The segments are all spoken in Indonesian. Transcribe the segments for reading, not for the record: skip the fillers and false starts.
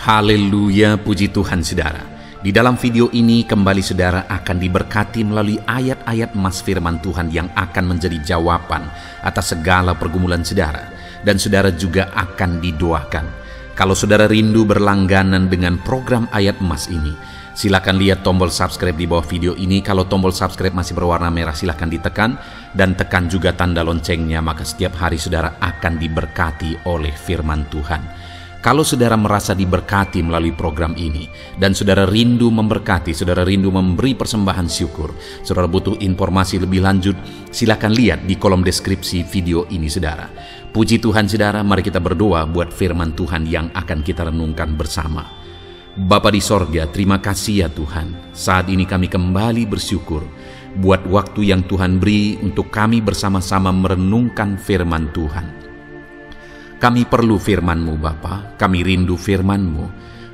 Haleluya, puji Tuhan saudara. Di dalam video ini kembali saudara akan diberkati melalui ayat-ayat emas firman Tuhan yang akan menjadi jawaban atas segala pergumulan saudara. Dan saudara juga akan didoakan. Kalau saudara rindu berlangganan dengan program ayat emas ini, silakan lihat tombol subscribe di bawah video ini. Kalau tombol subscribe masih berwarna merah, silakan ditekan dan tekan juga tanda loncengnya, maka setiap hari saudara akan diberkati oleh firman Tuhan. Kalau saudara merasa diberkati melalui program ini dan saudara rindu memberkati, saudara rindu memberi persembahan syukur, saudara butuh informasi lebih lanjut, silakan lihat di kolom deskripsi video ini saudara. Puji Tuhan saudara, mari kita berdoa buat firman Tuhan yang akan kita renungkan bersama. Bapa di sorga, terima kasih ya Tuhan. Saat ini kami kembali bersyukur buat waktu yang Tuhan beri untuk kami bersama-sama merenungkan firman Tuhan. Kami perlu firman-Mu Bapa, kami rindu firman-Mu.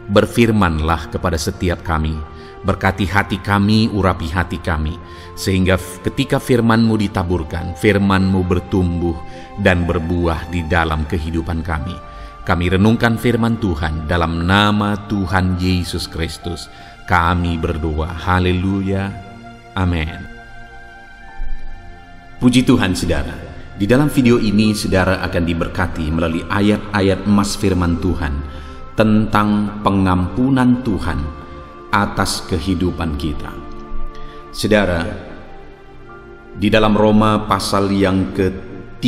Berfirmanlah kepada setiap kami, berkati hati kami, urapi hati kami, sehingga ketika firman-Mu ditaburkan, firman-Mu bertumbuh dan berbuah di dalam kehidupan kami. Kami renungkan firman Tuhan dalam nama Tuhan Yesus Kristus. Kami berdoa, haleluya, amin. Puji Tuhan saudara. Di dalam video ini saudara akan diberkati melalui ayat-ayat emas firman Tuhan tentang pengampunan Tuhan atas kehidupan kita. Saudara, di dalam Roma pasal yang ke-3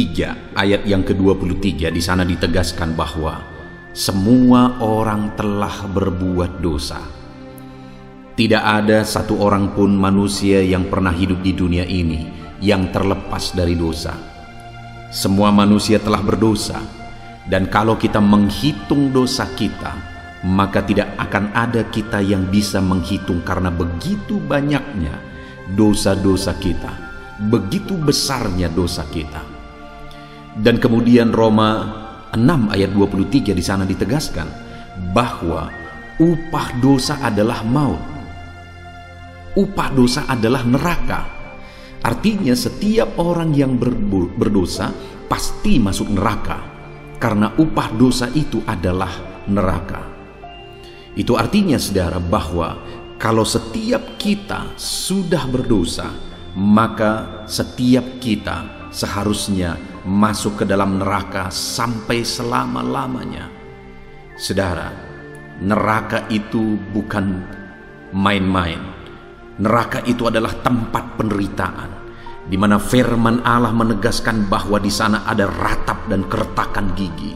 ayat yang ke-23 di sana ditegaskan bahwa semua orang telah berbuat dosa. Tidak ada satu orang pun manusia yang pernah hidup di dunia ini yang terlepas dari dosa. Semua manusia telah berdosa, dan kalau kita menghitung dosa kita, maka tidak akan ada kita yang bisa menghitung karena begitu banyaknya dosa-dosa kita, begitu besarnya dosa kita. Dan kemudian Roma 6 ayat 23 di sana ditegaskan bahwa upah dosa adalah maut. Upah dosa adalah neraka. Artinya setiap orang yang berdosa pasti masuk neraka, karena upah dosa itu adalah neraka. Itu artinya saudara bahwa kalau setiap kita sudah berdosa, maka setiap kita seharusnya masuk ke dalam neraka sampai selama-lamanya. Saudara, neraka itu bukan main-main. Neraka itu adalah tempat penderitaan, di mana firman Allah menegaskan bahwa di sana ada ratap dan keretakan gigi.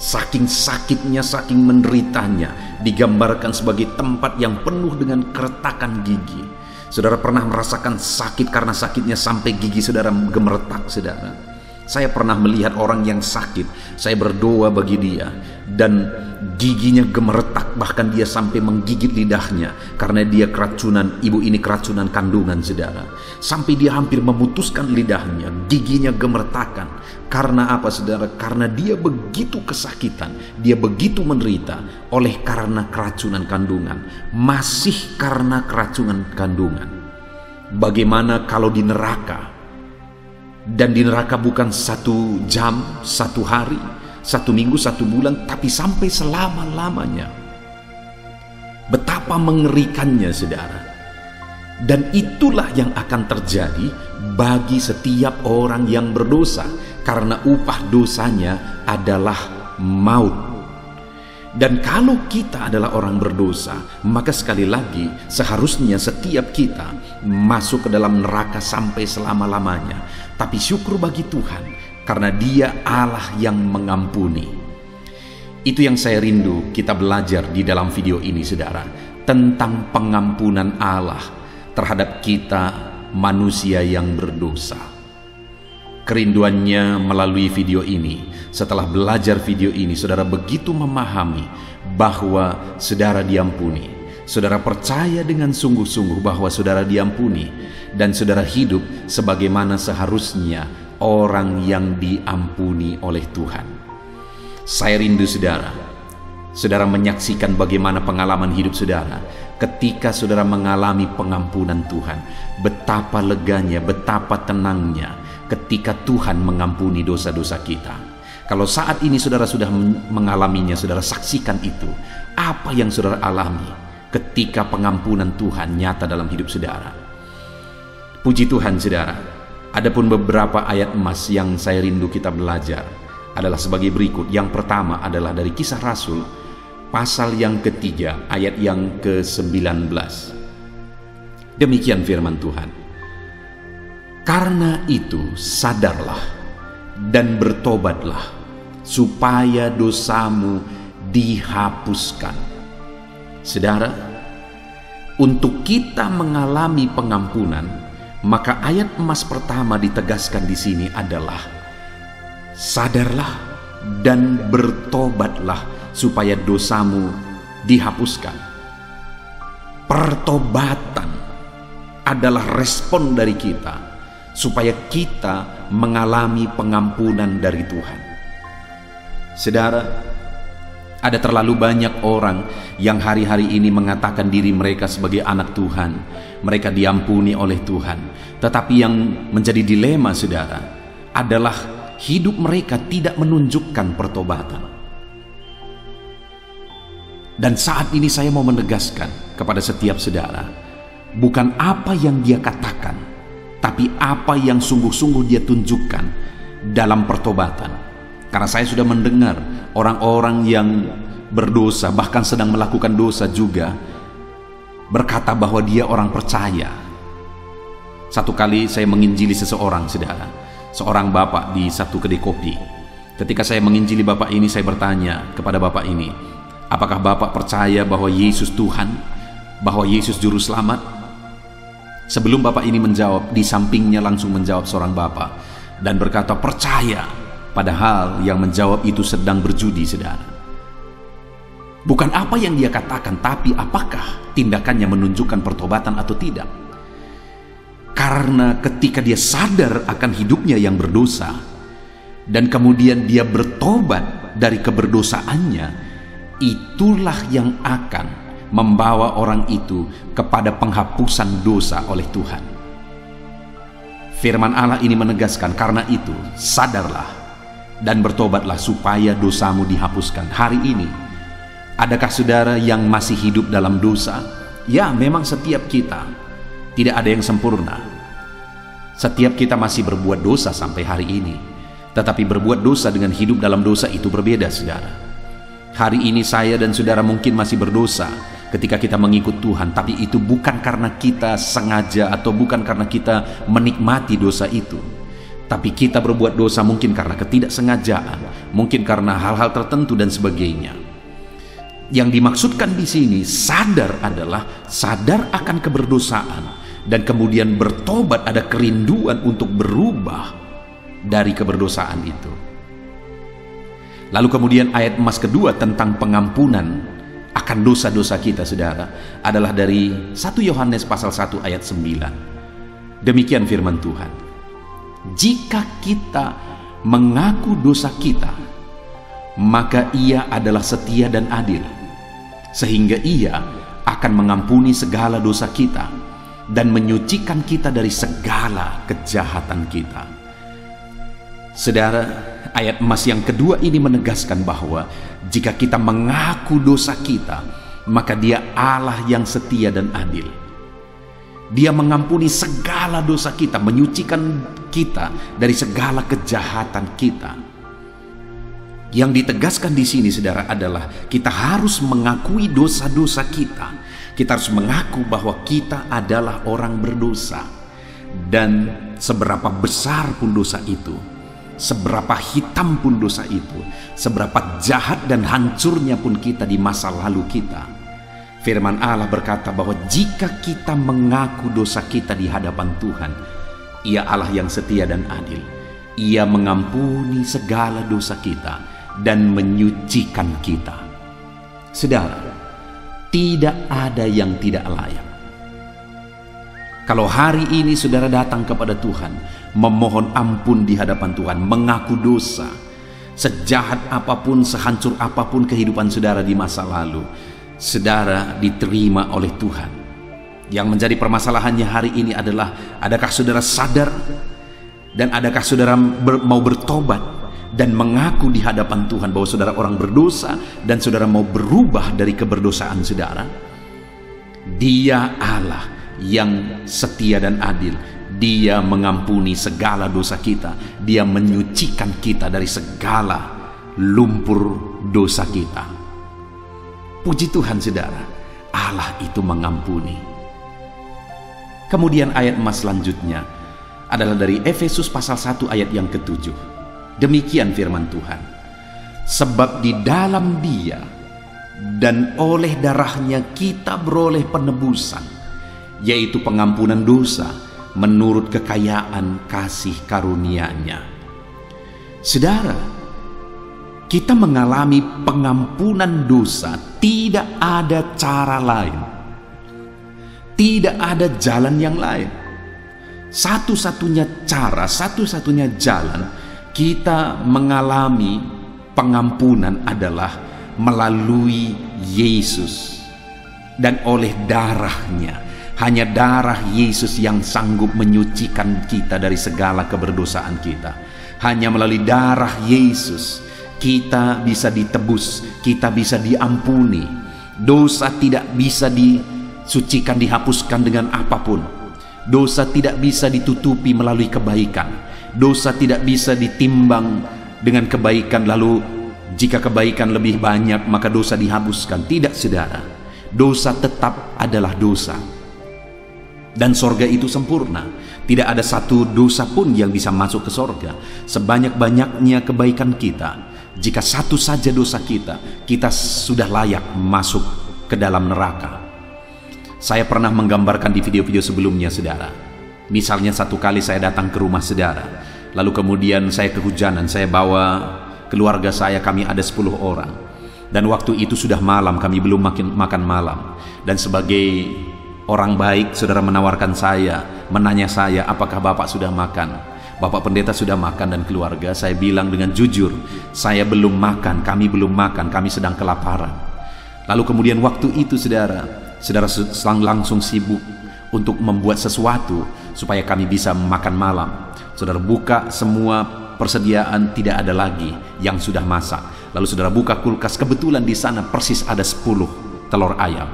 Saking sakitnya, saking menderitanya, digambarkan sebagai tempat yang penuh dengan keretakan gigi. Saudara pernah merasakan sakit karena sakitnya sampai gigi saudara gemeretak saudara? Saya pernah melihat orang yang sakit, saya berdoa bagi dia, dan giginya gemeretak, bahkan dia sampai menggigit lidahnya karena dia keracunan, ibu ini keracunan kandungan saudara. Sampai dia hampir memutuskan lidahnya, giginya gemeretakan. Karena apa saudara? Karena dia begitu kesakitan, dia begitu menderita oleh karena keracunan kandungan, masih karena keracunan kandungan. Bagaimana kalau di neraka? Dan di neraka bukan 1 jam, 1 hari, 1 minggu, 1 bulan, tapi sampai selama-lamanya. Betapa mengerikannya saudara. Dan itulah yang akan terjadi bagi setiap orang yang berdosa, karena upah dosanya adalah maut. Dan kalau kita adalah orang berdosa, maka sekali lagi seharusnya setiap kita masuk ke dalam neraka sampai selama-lamanya. Tapi syukur bagi Tuhan, karena Dia Allah yang mengampuni. Itu yang saya rindu kita belajar di dalam video ini saudara, tentang pengampunan Allah terhadap kita manusia yang berdosa. Kerinduannya melalui video ini, setelah belajar video ini saudara begitu memahami bahwa saudara diampuni. Saudara percaya dengan sungguh-sungguh bahwa saudara diampuni, dan saudara hidup sebagaimana seharusnya orang yang diampuni oleh Tuhan. Saya rindu saudara menyaksikan bagaimana pengalaman hidup saudara ketika saudara mengalami pengampunan Tuhan. Betapa leganya, betapa tenangnya ketika Tuhan mengampuni dosa-dosa kita. Kalau saat ini saudara sudah mengalaminya, saudara saksikan itu. Apa yang saudara alami ketika pengampunan Tuhan nyata dalam hidup saudara. Puji Tuhan saudara. Adapun beberapa ayat emas yang saya rindu kita belajar adalah sebagai berikut. Yang pertama adalah dari Kisah Rasul pasal yang ketiga ayat yang ke-19. Demikian firman Tuhan. Karena itu sadarlah dan bertobatlah supaya dosamu dihapuskan. Saudara, untuk kita mengalami pengampunan, maka ayat emas pertama ditegaskan di sini adalah sadarlah dan bertobatlah supaya dosamu dihapuskan. Pertobatan adalah respon dari kita supaya kita mengalami pengampunan dari Tuhan. Saudara, ada terlalu banyak orang yang hari-hari ini mengatakan diri mereka sebagai anak Tuhan. Mereka diampuni oleh Tuhan. Tetapi yang menjadi dilema saudara adalah hidup mereka tidak menunjukkan pertobatan. Dan saat ini saya mau menegaskan kepada setiap saudara, bukan apa yang dia katakan, tapi apa yang sungguh-sungguh dia tunjukkan dalam pertobatan. Karena saya sudah mendengar orang-orang yang berdosa, bahkan sedang melakukan dosa juga, berkata bahwa dia orang percaya. Satu kali saya menginjili seseorang, saudara, seorang bapak di satu kedai kopi. Ketika saya menginjili bapak ini, saya bertanya kepada bapak ini, apakah bapak percaya bahwa Yesus Tuhan, bahwa Yesus Juru Selamat? Sebelum bapak ini menjawab, di sampingnya langsung menjawab seorang bapak dan berkata percaya. Padahal yang menjawab itu sedang berjudi, saudara. Bukan apa yang dia katakan, tapi apakah tindakannya menunjukkan pertobatan atau tidak. Karena ketika dia sadar akan hidupnya yang berdosa, dan kemudian dia bertobat dari keberdosaannya, itulah yang akan membawa orang itu kepada penghapusan dosa oleh Tuhan. Firman Allah ini menegaskan, karena itu sadarlah dan bertobatlah supaya dosamu dihapuskan. Hari ini, adakah saudara yang masih hidup dalam dosa? Ya, memang setiap kita tidak ada yang sempurna. Setiap kita masih berbuat dosa sampai hari ini. Tetapi berbuat dosa dengan hidup dalam dosa itu berbeda, saudara. Hari ini saya dan saudara mungkin masih berdosa ketika kita mengikut Tuhan, tapi itu bukan karena kita sengaja atau bukan karena kita menikmati dosa itu. Tapi kita berbuat dosa mungkin karena ketidaksengajaan, mungkin karena hal-hal tertentu dan sebagainya. Yang dimaksudkan di sini sadar adalah sadar akan keberdosaan dan kemudian bertobat, ada kerinduan untuk berubah dari keberdosaan itu. Lalu kemudian ayat emas kedua tentang pengampunan akan dosa-dosa kita, saudara, adalah dari 1 Yohanes pasal 1 ayat 9. Demikian firman Tuhan. Jika kita mengaku dosa kita, maka Ia adalah setia dan adil, sehingga Ia akan mengampuni segala dosa kita dan menyucikan kita dari segala kejahatan kita. Saudara, ayat emas yang kedua ini menegaskan bahwa jika kita mengaku dosa kita, maka Dia Allah yang setia dan adil. Dia mengampuni segala dosa kita, menyucikan kita dari segala kejahatan kita. Yang ditegaskan di sini, saudara, adalah kita harus mengakui dosa-dosa kita. Kita harus mengaku bahwa kita adalah orang berdosa. Dan seberapa besar pun dosa itu, seberapa hitam pun dosa itu, seberapa jahat dan hancurnya pun kita di masa lalu kita, firman Allah berkata bahwa jika kita mengaku dosa kita di hadapan Tuhan, Ia Allah yang setia dan adil. Ia mengampuni segala dosa kita dan menyucikan kita. Saudara, tidak ada yang tidak layak. Kalau hari ini saudara datang kepada Tuhan, memohon ampun di hadapan Tuhan, mengaku dosa, sejahat apapun, sehancur apapun kehidupan saudara di masa lalu, saudara diterima oleh Tuhan. Yang menjadi permasalahannya hari ini adalah, adakah saudara sadar dan adakah saudara mau bertobat dan mengaku di hadapan Tuhan bahwa saudara orang berdosa dan saudara mau berubah dari keberdosaan saudara, Dia Allah yang setia dan adil. Dia mengampuni segala dosa kita. Dia menyucikan kita dari segala lumpur dosa kita. Puji Tuhan saudara, Allah itu mengampuni. Kemudian ayat emas selanjutnya adalah dari Efesus pasal 1 ayat yang ke-7. Demikian firman Tuhan. Sebab di dalam Dia dan oleh darahnya kita beroleh penebusan, yaitu pengampunan dosa menurut kekayaan kasih karunia-Nya. Saudara, kita mengalami pengampunan dosa, tidak ada cara lain. Tidak ada jalan yang lain. Satu-satunya cara, satu-satunya jalan kita mengalami pengampunan adalah melalui Yesus dan oleh darahnya. Hanya darah Yesus yang sanggup menyucikan kita dari segala keberdosaan kita. Hanya melalui darah Yesus kita bisa ditebus, kita bisa diampuni. Dosa tidak bisa disucikan, dihapuskan dengan apapun. Dosa tidak bisa ditutupi melalui kebaikan. Dosa tidak bisa ditimbang dengan kebaikan, lalu jika kebaikan lebih banyak maka dosa dihapuskan. Tidak saudara, dosa tetap adalah dosa. Dan sorga itu sempurna. Tidak ada satu dosa pun yang bisa masuk ke sorga. Sebanyak-banyaknya kebaikan kita, jika satu saja dosa kita, kita sudah layak masuk ke dalam neraka. Saya pernah menggambarkan di video-video sebelumnya saudara. Misalnya satu kali saya datang ke rumah saudara, lalu kemudian saya kehujanan, saya bawa keluarga saya, kami ada 10 orang. Dan waktu itu sudah malam, kami belum makan malam. Dan sebagai orang baik, saudara menawarkan saya, menanya saya, apakah Bapak sudah makan? Bapak pendeta sudah makan dan keluarga. Saya bilang dengan jujur, saya belum makan, kami belum makan, kami sedang kelaparan. Lalu kemudian waktu itu saudara langsung sibuk untuk membuat sesuatu supaya kami bisa makan malam. Saudara buka semua persediaan, tidak ada lagi yang sudah masak. Lalu saudara buka kulkas, kebetulan di sana persis ada 10 telur ayam.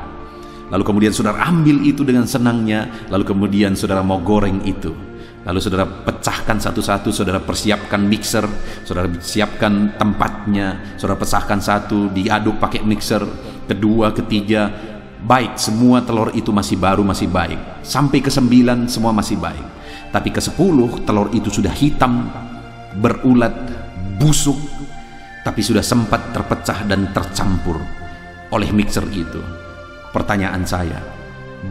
Lalu kemudian saudara ambil itu dengan senangnya, lalu kemudian saudara mau goreng itu. Lalu saudara pecahkan satu-satu, saudara persiapkan mixer, saudara siapkan tempatnya, saudara pecahkan satu, diaduk pakai mixer, kedua, ketiga, baik, semua telur itu masih baru, masih baik. Sampai ke-9 semua masih baik. Tapi ke-10 telur itu sudah hitam, berulat, busuk, tapi sudah sempat terpecah dan tercampur oleh mixer itu. Pertanyaan saya,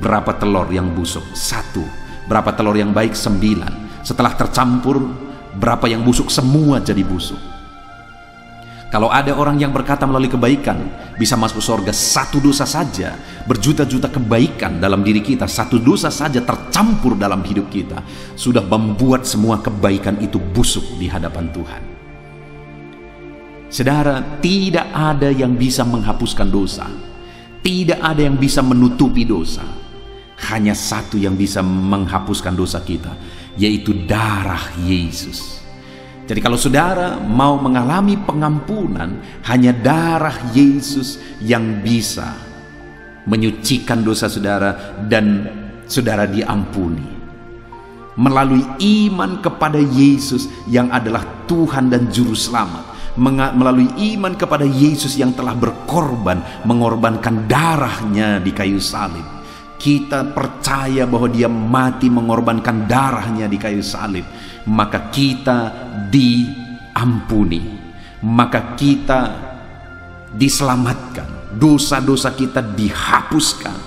berapa telur yang busuk? 1. Berapa telur yang baik? 9. Setelah tercampur, berapa yang busuk? Semua jadi busuk. Kalau ada orang yang berkata melalui kebaikan bisa masuk surga, satu dosa saja, berjuta-juta kebaikan dalam diri kita, satu dosa saja tercampur dalam hidup kita, sudah membuat semua kebaikan itu busuk di hadapan Tuhan. Saudara, tidak ada yang bisa menghapuskan dosa. Tidak ada yang bisa menutupi dosa. Hanya satu yang bisa menghapuskan dosa kita, yaitu darah Yesus. Jadi kalau saudara mau mengalami pengampunan, hanya darah Yesus yang bisa menyucikan dosa saudara dan saudara diampuni. Melalui iman kepada Yesus yang adalah Tuhan dan Juru Selamat, melalui iman kepada Yesus yang telah berkorban, mengorbankan darahnya di kayu salib. Kita percaya bahwa Dia mati mengorbankan darahnya di kayu salib, maka kita diampuni, maka kita diselamatkan, dosa-dosa kita dihapuskan.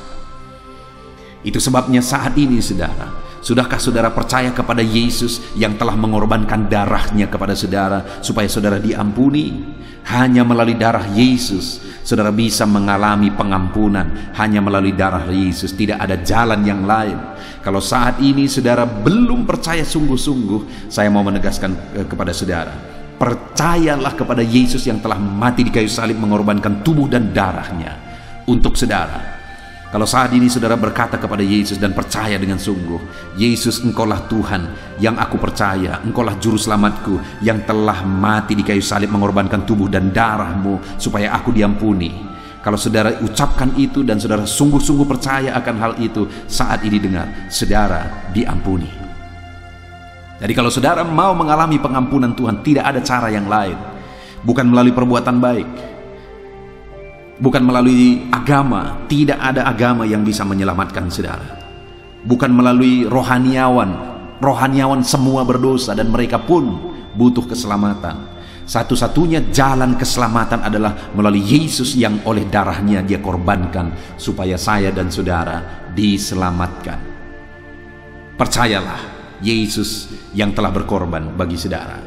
Itu sebabnya saat ini saudara, sudahkah saudara percaya kepada Yesus yang telah mengorbankan darahnya kepada saudara supaya saudara diampuni? Hanya melalui darah Yesus saudara bisa mengalami pengampunan. Hanya melalui darah Yesus, tidak ada jalan yang lain. Kalau saat ini saudara belum percaya sungguh-sungguh, saya mau menegaskan kepada saudara, percayalah kepada Yesus yang telah mati di kayu salib mengorbankan tubuh dan darahnya untuk saudara. Kalau saat ini saudara berkata kepada Yesus dan percaya dengan sungguh, Yesus, Engkaulah Tuhan yang aku percaya, Engkaulah Juru Selamatku yang telah mati di kayu salib mengorbankan tubuh dan darah-Mu supaya aku diampuni. Kalau saudara ucapkan itu dan saudara sungguh-sungguh percaya akan hal itu, saat ini dengar, saudara diampuni. Jadi kalau saudara mau mengalami pengampunan Tuhan, tidak ada cara yang lain. Bukan melalui perbuatan baik, bukan melalui agama. Tidak ada agama yang bisa menyelamatkan saudara. Bukan melalui rohaniawan. Rohaniawan semua berdosa dan mereka pun butuh keselamatan. Satu-satunya jalan keselamatan adalah melalui Yesus yang oleh darahnya Dia korbankan supaya saya dan saudara diselamatkan. Percayalah, Yesus yang telah berkorban bagi saudara.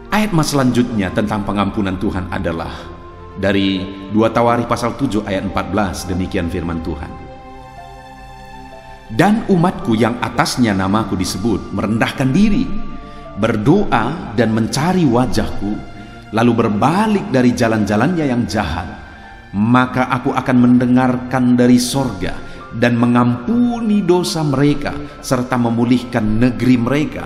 Ayat mas selanjutnya tentang pengampunan Tuhan adalah dari 2 Tawarikh pasal 7 ayat 14. Demikian firman Tuhan. Dan umatku yang atasnya namaku disebut merendahkan diri, berdoa dan mencari wajahku, lalu berbalik dari jalan-jalannya yang jahat, maka aku akan mendengarkan dari sorga dan mengampuni dosa mereka serta memulihkan negeri mereka.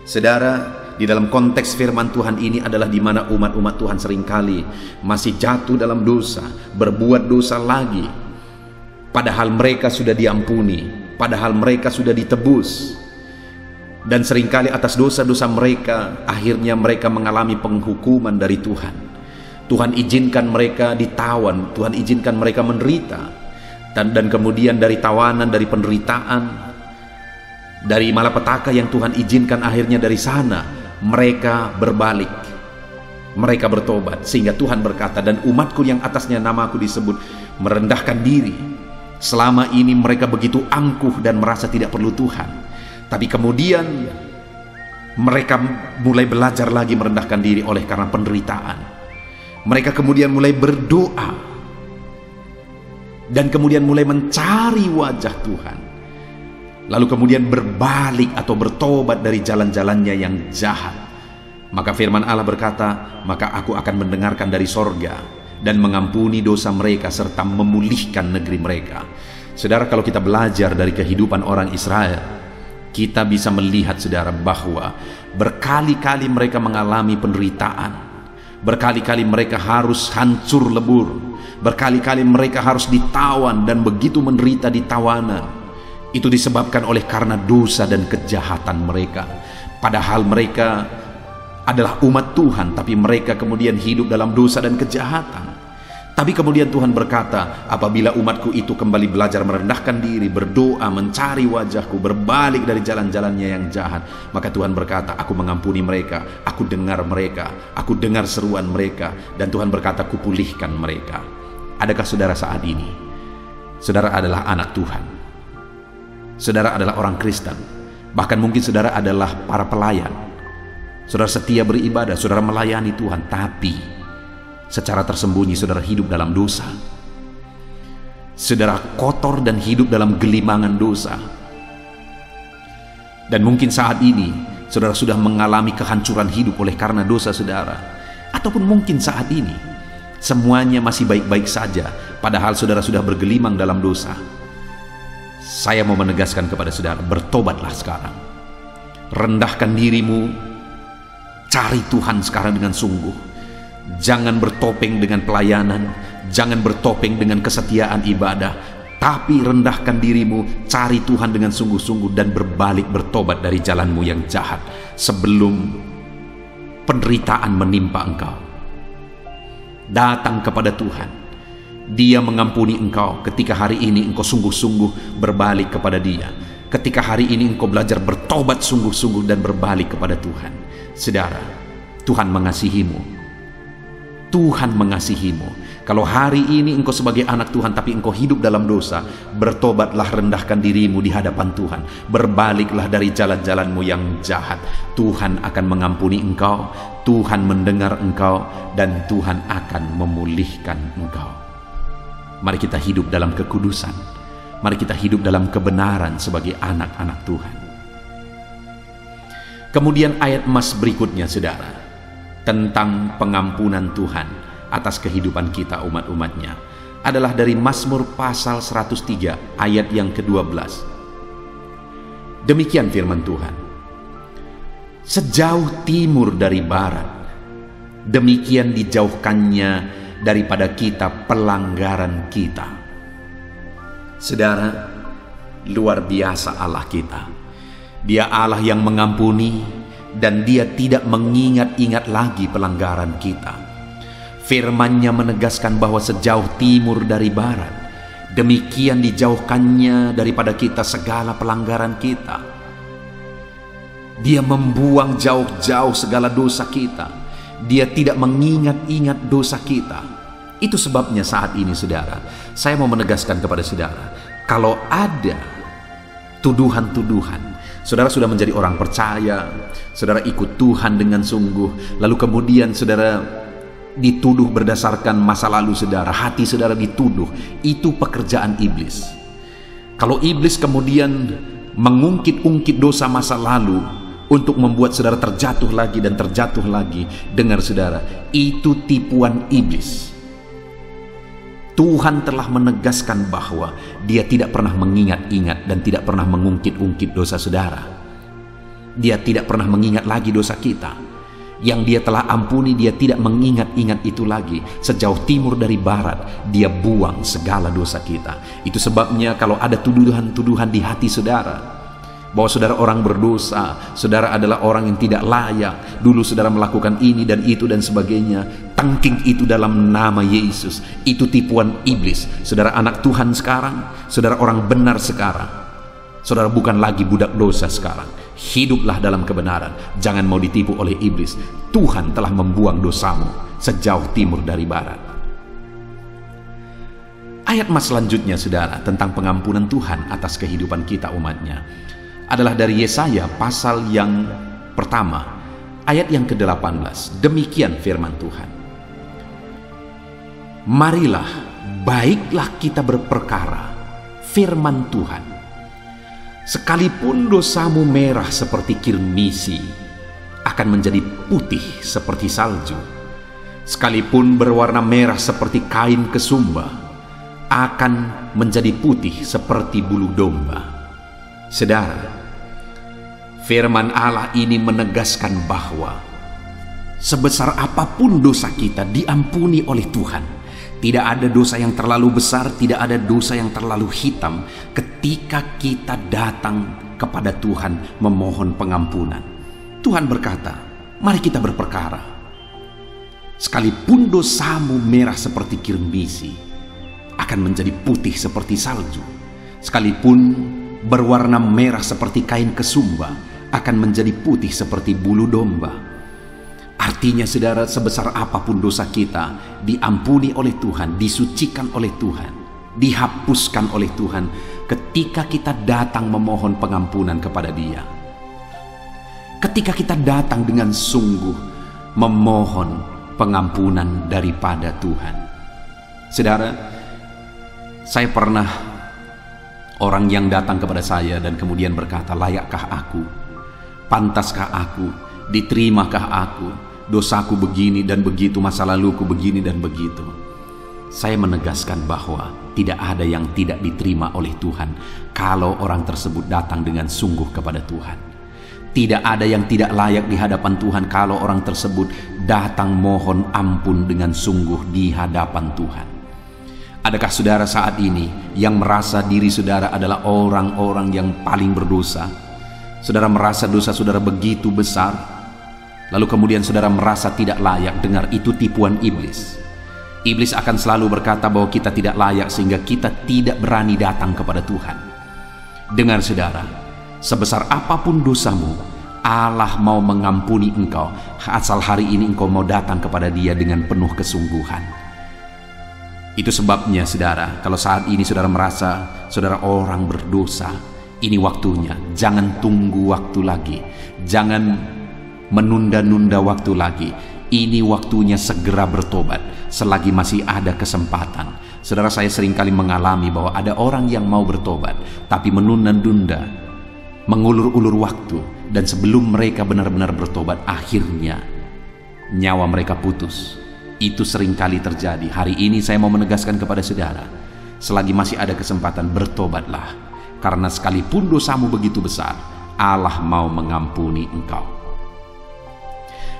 Saudara, di dalam konteks firman Tuhan ini adalah di mana umat-umat Tuhan seringkali masih jatuh dalam dosa, berbuat dosa lagi. Padahal mereka sudah diampuni, padahal mereka sudah ditebus. Dan seringkali atas dosa-dosa mereka, akhirnya mereka mengalami penghukuman dari Tuhan. Tuhan izinkan mereka ditawan, Tuhan izinkan mereka menderita. Dan kemudian dari tawanan, dari penderitaan, dari malapetaka yang Tuhan izinkan, akhirnya dari sana mereka berbalik, mereka bertobat, sehingga Tuhan berkata, dan umatku yang atasnya namaku disebut merendahkan diri. Selama ini mereka begitu angkuh dan merasa tidak perlu Tuhan, tapi kemudian mereka mulai belajar lagi merendahkan diri oleh karena penderitaan. Mereka kemudian mulai berdoa dan kemudian mulai mencari wajah Tuhan, lalu kemudian berbalik atau bertobat dari jalan-jalannya yang jahat. Maka firman Allah berkata, maka aku akan mendengarkan dari sorga dan mengampuni dosa mereka serta memulihkan negeri mereka. Saudara, kalau kita belajar dari kehidupan orang Israel, kita bisa melihat saudara bahwa berkali-kali mereka mengalami penderitaan, berkali-kali mereka harus hancur lebur, berkali-kali mereka harus ditawan dan begitu menderita di tawanan. Itu disebabkan oleh karena dosa dan kejahatan mereka. Padahal mereka adalah umat Tuhan, tapi mereka kemudian hidup dalam dosa dan kejahatan. Tapi kemudian Tuhan berkata, apabila umatku itu kembali belajar merendahkan diri, berdoa, mencari wajahku, berbalik dari jalan-jalannya yang jahat, maka Tuhan berkata, aku mengampuni mereka, aku dengar mereka, aku dengar seruan mereka, dan Tuhan berkata, aku pulihkan mereka. Adakah saudara saat ini, saudara adalah anak Tuhan, saudara adalah orang Kristen, bahkan mungkin saudara adalah para pelayan, saudara setia beribadah, saudara melayani Tuhan, tapi secara tersembunyi saudara hidup dalam dosa, saudara kotor dan hidup dalam gelimangan dosa. Dan mungkin saat ini saudara sudah mengalami kehancuran hidup oleh karena dosa saudara, ataupun mungkin saat ini semuanya masih baik-baik saja padahal saudara sudah bergelimang dalam dosa. Saya mau menegaskan kepada saudara, bertobatlah sekarang, rendahkan dirimu, cari Tuhan sekarang dengan sungguh. Jangan bertopeng dengan pelayanan, jangan bertopeng dengan kesetiaan ibadah, tapi rendahkan dirimu, cari Tuhan dengan sungguh-sungguh dan berbalik, bertobat dari jalanmu yang jahat sebelum penderitaan menimpa engkau. Datang kepada Tuhan, Dia mengampuni engkau ketika hari ini engkau sungguh-sungguh berbalik kepada Dia, ketika hari ini engkau belajar bertobat sungguh-sungguh dan berbalik kepada Tuhan. Saudara, Tuhan mengasihimu, Tuhan mengasihimu. Kalau hari ini engkau sebagai anak Tuhan tapi engkau hidup dalam dosa, bertobatlah, rendahkan dirimu di hadapan Tuhan, berbaliklah dari jalan-jalanmu yang jahat. Tuhan akan mengampuni engkau, Tuhan mendengar engkau, dan Tuhan akan memulihkan engkau. Mari kita hidup dalam kekudusan, mari kita hidup dalam kebenaran sebagai anak-anak Tuhan. Kemudian ayat emas berikutnya saudara, tentang pengampunan Tuhan atas kehidupan kita umat-umatnya. adalah dari Mazmur pasal 103 ayat yang ke-12. Demikian firman Tuhan. Sejauh timur dari barat, demikian dijauhkannya daripada kita pelanggaran kita. Saudara, luar biasa Allah kita. Dia Allah yang mengampuni dan Dia tidak mengingat-ingat lagi pelanggaran kita. Firman-Nya menegaskan bahwa sejauh timur dari barat, demikian dijauhkannya daripada kita segala pelanggaran kita. Dia membuang jauh-jauh segala dosa kita. Dia tidak mengingat-ingat dosa kita. Itu sebabnya saat ini saudara, saya mau menegaskan kepada saudara, kalau ada tuduhan-tuduhan, saudara sudah menjadi orang percaya, saudara ikut Tuhan dengan sungguh, lalu kemudian saudara dituduh berdasarkan masa lalu saudara, hati saudara dituduh, itu pekerjaan iblis. Kalau iblis kemudian mengungkit-ungkit dosa masa lalu untuk membuat saudara terjatuh lagi dan terjatuh lagi, dengar saudara, itu tipuan iblis. Tuhan telah menegaskan bahwa Dia tidak pernah mengingat-ingat dan tidak pernah mengungkit-ungkit dosa saudara. Dia tidak pernah mengingat lagi dosa kita. Yang Dia telah ampuni, Dia tidak mengingat-ingat itu lagi. Sejauh timur dari barat, Dia buang segala dosa kita. Itu sebabnya kalau ada tuduhan-tuduhan di hati saudara, bahwa saudara orang berdosa, saudara adalah orang yang tidak layak, dulu saudara melakukan ini dan itu dan sebagainya, tangking itu dalam nama Yesus. Itu tipuan iblis. Saudara anak Tuhan sekarang, saudara orang benar sekarang, saudara bukan lagi budak dosa sekarang. Hiduplah dalam kebenaran, jangan mau ditipu oleh iblis. Tuhan telah membuang dosamu sejauh timur dari barat. Ayat mas selanjutnya saudara, tentang pengampunan Tuhan atas kehidupan kita umatnya, adalah dari Yesaya pasal yang pertama ayat yang ke-18. Demikian firman Tuhan. Marilah, baiklah kita berperkara, firman Tuhan. Sekalipun dosamu merah seperti kirmisi, akan menjadi putih seperti salju. Sekalipun berwarna merah seperti kain kesumba, akan menjadi putih seperti bulu domba. Saudara, firman Allah ini menegaskan bahwa sebesar apapun dosa kita diampuni oleh Tuhan. Tidak ada dosa yang terlalu besar, tidak ada dosa yang terlalu hitam ketika kita datang kepada Tuhan memohon pengampunan. Tuhan berkata, mari kita berperkara. Sekalipun dosamu merah seperti kirmisi, akan menjadi putih seperti salju. Sekalipun berwarna merah seperti kain kesumba, akan menjadi putih seperti bulu domba. Artinya saudara, sebesar apapun dosa kita diampuni oleh Tuhan, disucikan oleh Tuhan, dihapuskan oleh Tuhan ketika kita datang memohon pengampunan kepada Dia. Ketika kita datang dengan sungguh memohon pengampunan daripada Tuhan. Saudara, saya pernah orang yang datang kepada saya dan kemudian berkata, layakkah aku? Pantaskah aku? Diterimakah aku? Dosaku begini dan begitu, masa laluku begini dan begitu. Saya menegaskan bahwa tidak ada yang tidak diterima oleh Tuhan kalau orang tersebut datang dengan sungguh kepada Tuhan. Tidak ada yang tidak layak di hadapan Tuhan kalau orang tersebut datang mohon ampun dengan sungguh di hadapan Tuhan. Adakah saudara saat ini yang merasa diri saudara adalah orang-orang yang paling berdosa? Saudara merasa dosa saudara begitu besar, lalu kemudian saudara merasa tidak layak. Dengar, itu tipuan iblis. Iblis akan selalu berkata bahwa kita tidak layak sehingga kita tidak berani datang kepada Tuhan. Dengar saudara, sebesar apapun dosamu, Allah mau mengampuni engkau asal hari ini engkau mau datang kepada Dia dengan penuh kesungguhan. Itu sebabnya saudara, kalau saat ini saudara merasa saudara orang berdosa, ini waktunya. Jangan tunggu waktu lagi, jangan menunda-nunda waktu lagi. Ini waktunya segera bertobat selagi masih ada kesempatan. Saudara, saya seringkali mengalami bahwa ada orang yang mau bertobat tapi menunda-nunda, mengulur-ulur waktu, dan sebelum mereka benar-benar bertobat, akhirnya nyawa mereka putus. Itu seringkali terjadi. Hari ini saya mau menegaskan kepada saudara, selagi masih ada kesempatan, bertobatlah. Karena sekalipun dosamu begitu besar, Allah mau mengampuni engkau.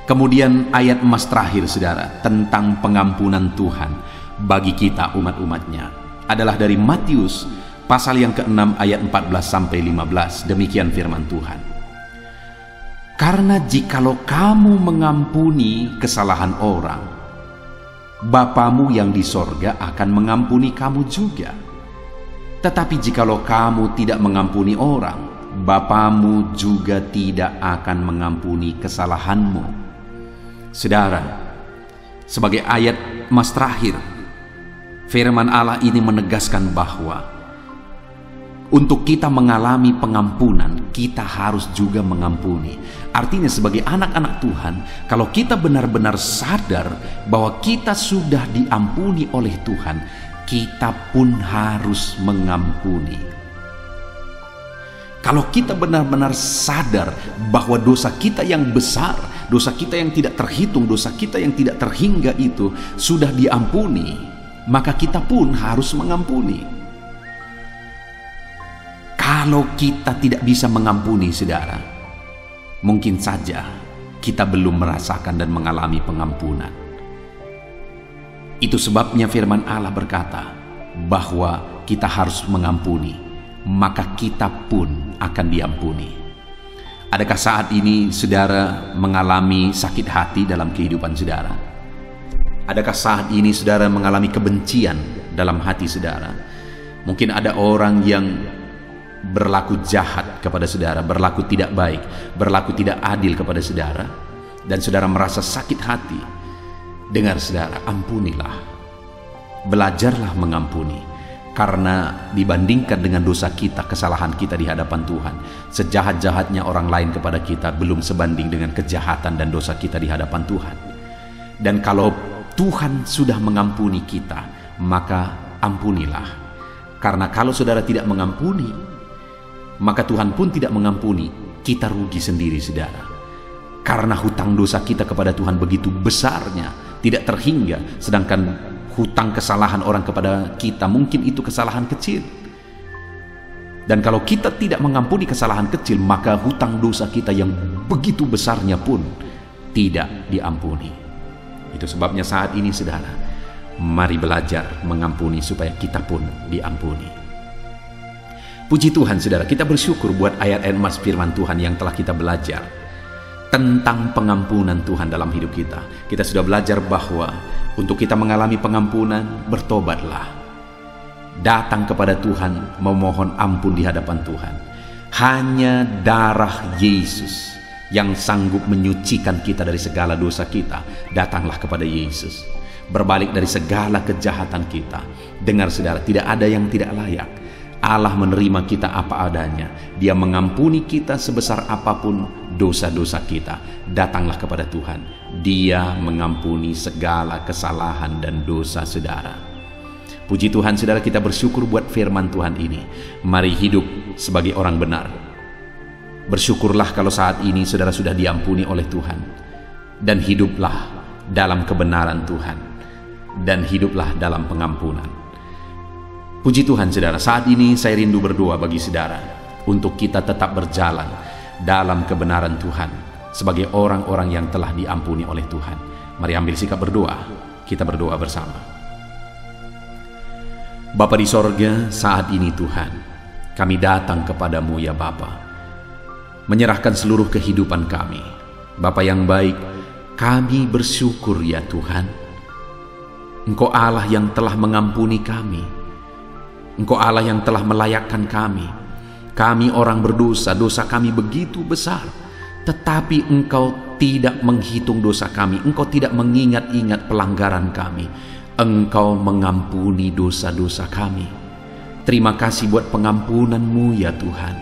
Kemudian ayat emas terakhir saudara, tentang pengampunan Tuhan bagi kita umat-umatnya, adalah dari Matius pasal yang ke-6 ayat 14-15. Demikian firman Tuhan. Karena jikalau kamu mengampuni kesalahan orang, Bapamu yang di sorga akan mengampuni kamu juga. Tetapi jikalau kamu tidak mengampuni orang, Bapamu juga tidak akan mengampuni kesalahanmu. Saudara, sebagai ayat emas terakhir, firman Allah ini menegaskan bahwa untuk kita mengalami pengampunan, kita harus juga mengampuni. Artinya sebagai anak-anak Tuhan, kalau kita benar-benar sadar bahwa kita sudah diampuni oleh Tuhan, kita pun harus mengampuni. Kalau kita benar-benar sadar bahwa dosa kita yang besar, dosa kita yang tidak terhitung, dosa kita yang tidak terhingga itu sudah diampuni, maka kita pun harus mengampuni. Kalau kita tidak bisa mengampuni saudara, mungkin saja kita belum merasakan dan mengalami pengampunan. Itu sebabnya firman Allah berkata bahwa kita harus mengampuni, maka kita pun akan diampuni. Adakah saat ini saudara mengalami sakit hati dalam kehidupan saudara? Adakah saat ini saudara mengalami kebencian dalam hati saudara? Mungkin ada orang yang berlaku jahat kepada saudara, berlaku tidak baik, berlaku tidak adil kepada saudara, dan saudara merasa sakit hati. Dengar saudara, ampunilah, belajarlah mengampuni, karena dibandingkan dengan dosa kita, kesalahan kita di hadapan Tuhan, sejahat-jahatnya orang lain kepada kita belum sebanding dengan kejahatan dan dosa kita di hadapan Tuhan. Dan kalau Tuhan sudah mengampuni kita, maka ampunilah, karena kalau saudara tidak mengampuni, maka Tuhan pun tidak mengampuni. Kita rugi sendiri saudara, karena hutang dosa kita kepada Tuhan begitu besarnya, tidak terhingga. Sedangkan hutang kesalahan orang kepada kita mungkin itu kesalahan kecil. Dan kalau kita tidak mengampuni kesalahan kecil, maka hutang dosa kita yang begitu besarnya pun tidak diampuni. Itu sebabnya saat ini saudara, mari belajar mengampuni supaya kita pun diampuni. Puji Tuhan saudara, kita bersyukur buat ayat-ayat emas firman Tuhan yang telah kita belajar tentang pengampunan Tuhan dalam hidup kita. Kita sudah belajar bahwa untuk kita mengalami pengampunan, bertobatlah, datang kepada Tuhan, memohon ampun di hadapan Tuhan. Hanya darah Yesus yang sanggup menyucikan kita dari segala dosa kita. Datanglah kepada Yesus, berbalik dari segala kejahatan kita. Dengar saudara, tidak ada yang tidak layak. Allah menerima kita apa adanya. Dia mengampuni kita sebesar apapun dosa-dosa kita. Datanglah kepada Tuhan. Dia mengampuni segala kesalahan dan dosa saudara. Puji Tuhan saudara, kita bersyukur buat firman Tuhan ini. Mari hidup sebagai orang benar. Bersyukurlah kalau saat ini saudara sudah diampuni oleh Tuhan. Dan hiduplah dalam kebenaran Tuhan. Dan hiduplah dalam pengampunan. Puji Tuhan saudara, saat ini saya rindu berdoa bagi saudara untuk kita tetap berjalan dalam kebenaran Tuhan sebagai orang-orang yang telah diampuni oleh Tuhan. Mari ambil sikap berdoa, kita berdoa bersama. Bapa di sorga, saat ini Tuhan, kami datang kepadamu ya Bapa, menyerahkan seluruh kehidupan kami. Bapa yang baik, kami bersyukur ya Tuhan, Engkau Allah yang telah mengampuni kami. Engkau Allah yang telah melayakkan kami. Kami orang berdosa, dosa kami begitu besar. Tetapi Engkau tidak menghitung dosa kami. Engkau tidak mengingat-ingat pelanggaran kami. Engkau mengampuni dosa-dosa kami. Terima kasih buat pengampunan-Mu ya Tuhan.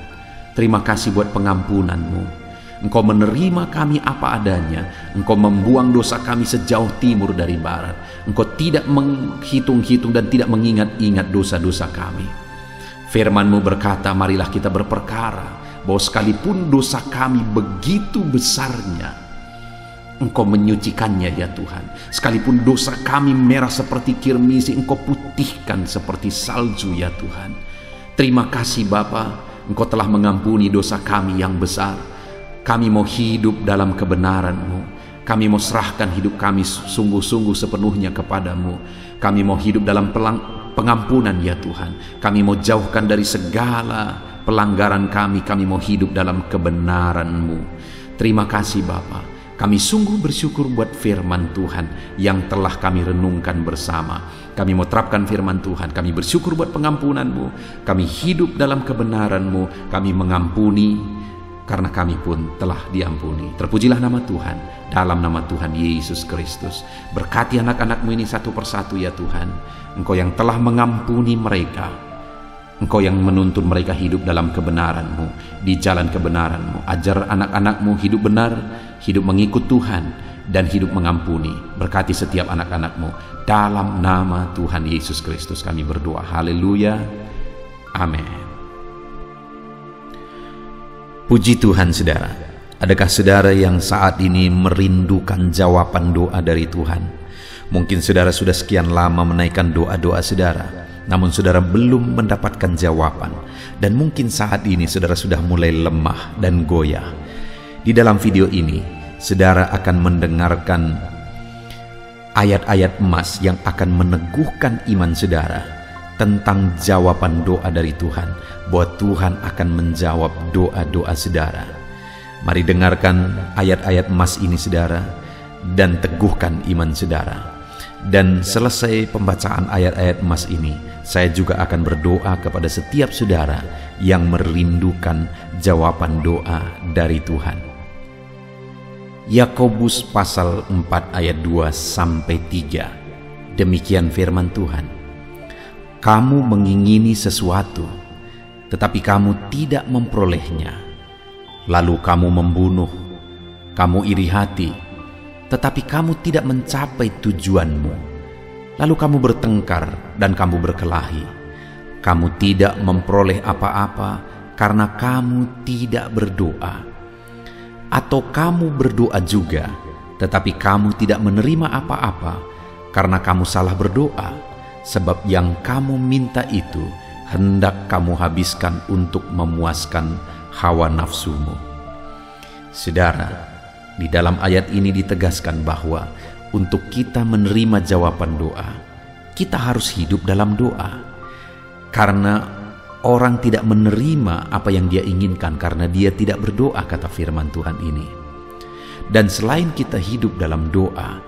Terima kasih buat pengampunan-Mu. Engkau menerima kami apa adanya. Engkau membuang dosa kami sejauh timur dari barat. Engkau tidak menghitung-hitung dan tidak mengingat-ingat dosa-dosa kami. Firman-Mu berkata, marilah kita berperkara bahwa sekalipun dosa kami begitu besarnya, Engkau menyucikannya ya Tuhan. Sekalipun dosa kami merah seperti kirmisi, Engkau putihkan seperti salju ya Tuhan. Terima kasih Bapa, Engkau telah mengampuni dosa kami yang besar. Kami mau hidup dalam kebenaran-Mu. Kami mau serahkan hidup kami sungguh-sungguh sepenuhnya kepadamu. Kami mau hidup dalam pengampunan ya Tuhan. Kami mau jauhkan dari segala pelanggaran kami. Kami mau hidup dalam kebenaran-Mu. Terima kasih Bapa. Kami sungguh bersyukur buat firman Tuhan yang telah kami renungkan bersama. Kami mau terapkan firman Tuhan. Kami bersyukur buat pengampunan-Mu. Kami hidup dalam kebenaran-Mu. Kami mengampuni karena kami pun telah diampuni. Terpujilah nama Tuhan, dalam nama Tuhan Yesus Kristus. Berkati anak-anak-Mu ini satu persatu ya Tuhan. Engkau yang telah mengampuni mereka. Engkau yang menuntun mereka hidup dalam kebenaran-Mu, di jalan kebenaran-Mu. Ajar anak-anak-Mu hidup benar, hidup mengikut Tuhan, dan hidup mengampuni. Berkati setiap anak-anak-Mu. Dalam nama Tuhan Yesus Kristus kami berdoa. Haleluya. Amin. Puji Tuhan saudara. Adakah saudara yang saat ini merindukan jawaban doa dari Tuhan? Mungkin saudara sudah sekian lama menaikkan doa-doa saudara, namun saudara belum mendapatkan jawaban. Dan mungkin saat ini saudara sudah mulai lemah dan goyah. Di dalam video ini, saudara akan mendengarkan ayat-ayat emas yang akan meneguhkan iman saudara tentang jawaban doa dari Tuhan, bahwa Tuhan akan menjawab doa-doa saudara. Mari dengarkan ayat-ayat emas ini saudara, dan teguhkan iman saudara. Dan selesai pembacaan ayat-ayat emas ini, saya juga akan berdoa kepada setiap saudara yang merindukan jawaban doa dari Tuhan. Yakobus pasal 4 ayat 2-3. Demikian firman Tuhan. Kamu mengingini sesuatu, tetapi kamu tidak memperolehnya. Lalu kamu membunuh, kamu iri hati, tetapi kamu tidak mencapai tujuanmu. Lalu kamu bertengkar dan kamu berkelahi. Kamu tidak memperoleh apa-apa karena kamu tidak berdoa. Atau kamu berdoa juga, tetapi kamu tidak menerima apa-apa karena kamu salah berdoa, sebab yang kamu minta itu hendak kamu habiskan untuk memuaskan hawa nafsumu. Saudara, di dalam ayat ini ditegaskan bahwa untuk kita menerima jawaban doa, kita harus hidup dalam doa. Karena orang tidak menerima apa yang dia inginkan karena dia tidak berdoa, kata firman Tuhan ini. Dan selain kita hidup dalam doa,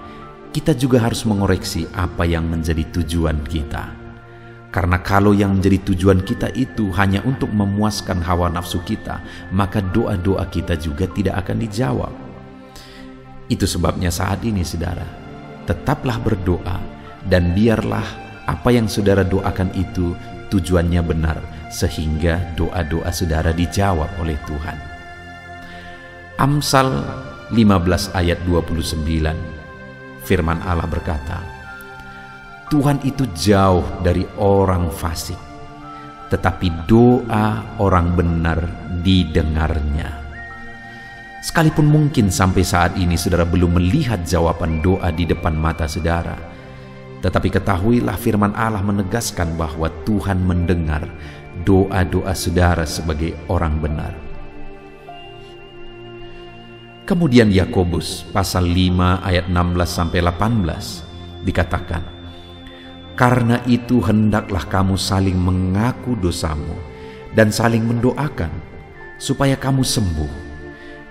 kita juga harus mengoreksi apa yang menjadi tujuan kita. Karena kalau yang menjadi tujuan kita itu hanya untuk memuaskan hawa nafsu kita, maka doa-doa kita juga tidak akan dijawab. Itu sebabnya saat ini saudara, tetaplah berdoa dan biarlah apa yang saudara doakan itu tujuannya benar, sehingga doa-doa saudara dijawab oleh Tuhan. Amsal 15 ayat 29, firman Allah berkata, Tuhan itu jauh dari orang fasik, tetapi doa orang benar didengarnya. Sekalipun mungkin sampai saat ini saudara belum melihat jawaban doa di depan mata saudara, tetapi ketahuilah firman Allah menegaskan bahwa Tuhan mendengar doa-doa saudara sebagai orang benar. Kemudian Yakobus pasal 5 ayat 16-18 dikatakan, karena itu hendaklah kamu saling mengaku dosamu dan saling mendoakan supaya kamu sembuh.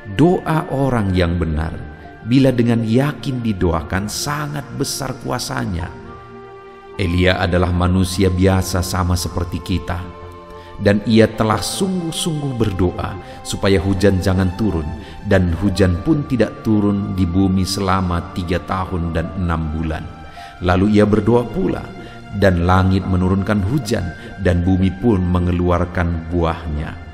Doa orang yang benar, bila dengan yakin didoakan, sangat besar kuasanya. Elia adalah manusia biasa sama seperti kita, dan ia telah sungguh-sungguh berdoa supaya hujan jangan turun, dan hujan pun tidak turun di bumi selama 3 tahun dan 6 bulan. Lalu ia berdoa pula, dan langit menurunkan hujan, dan bumi pun mengeluarkan buahnya.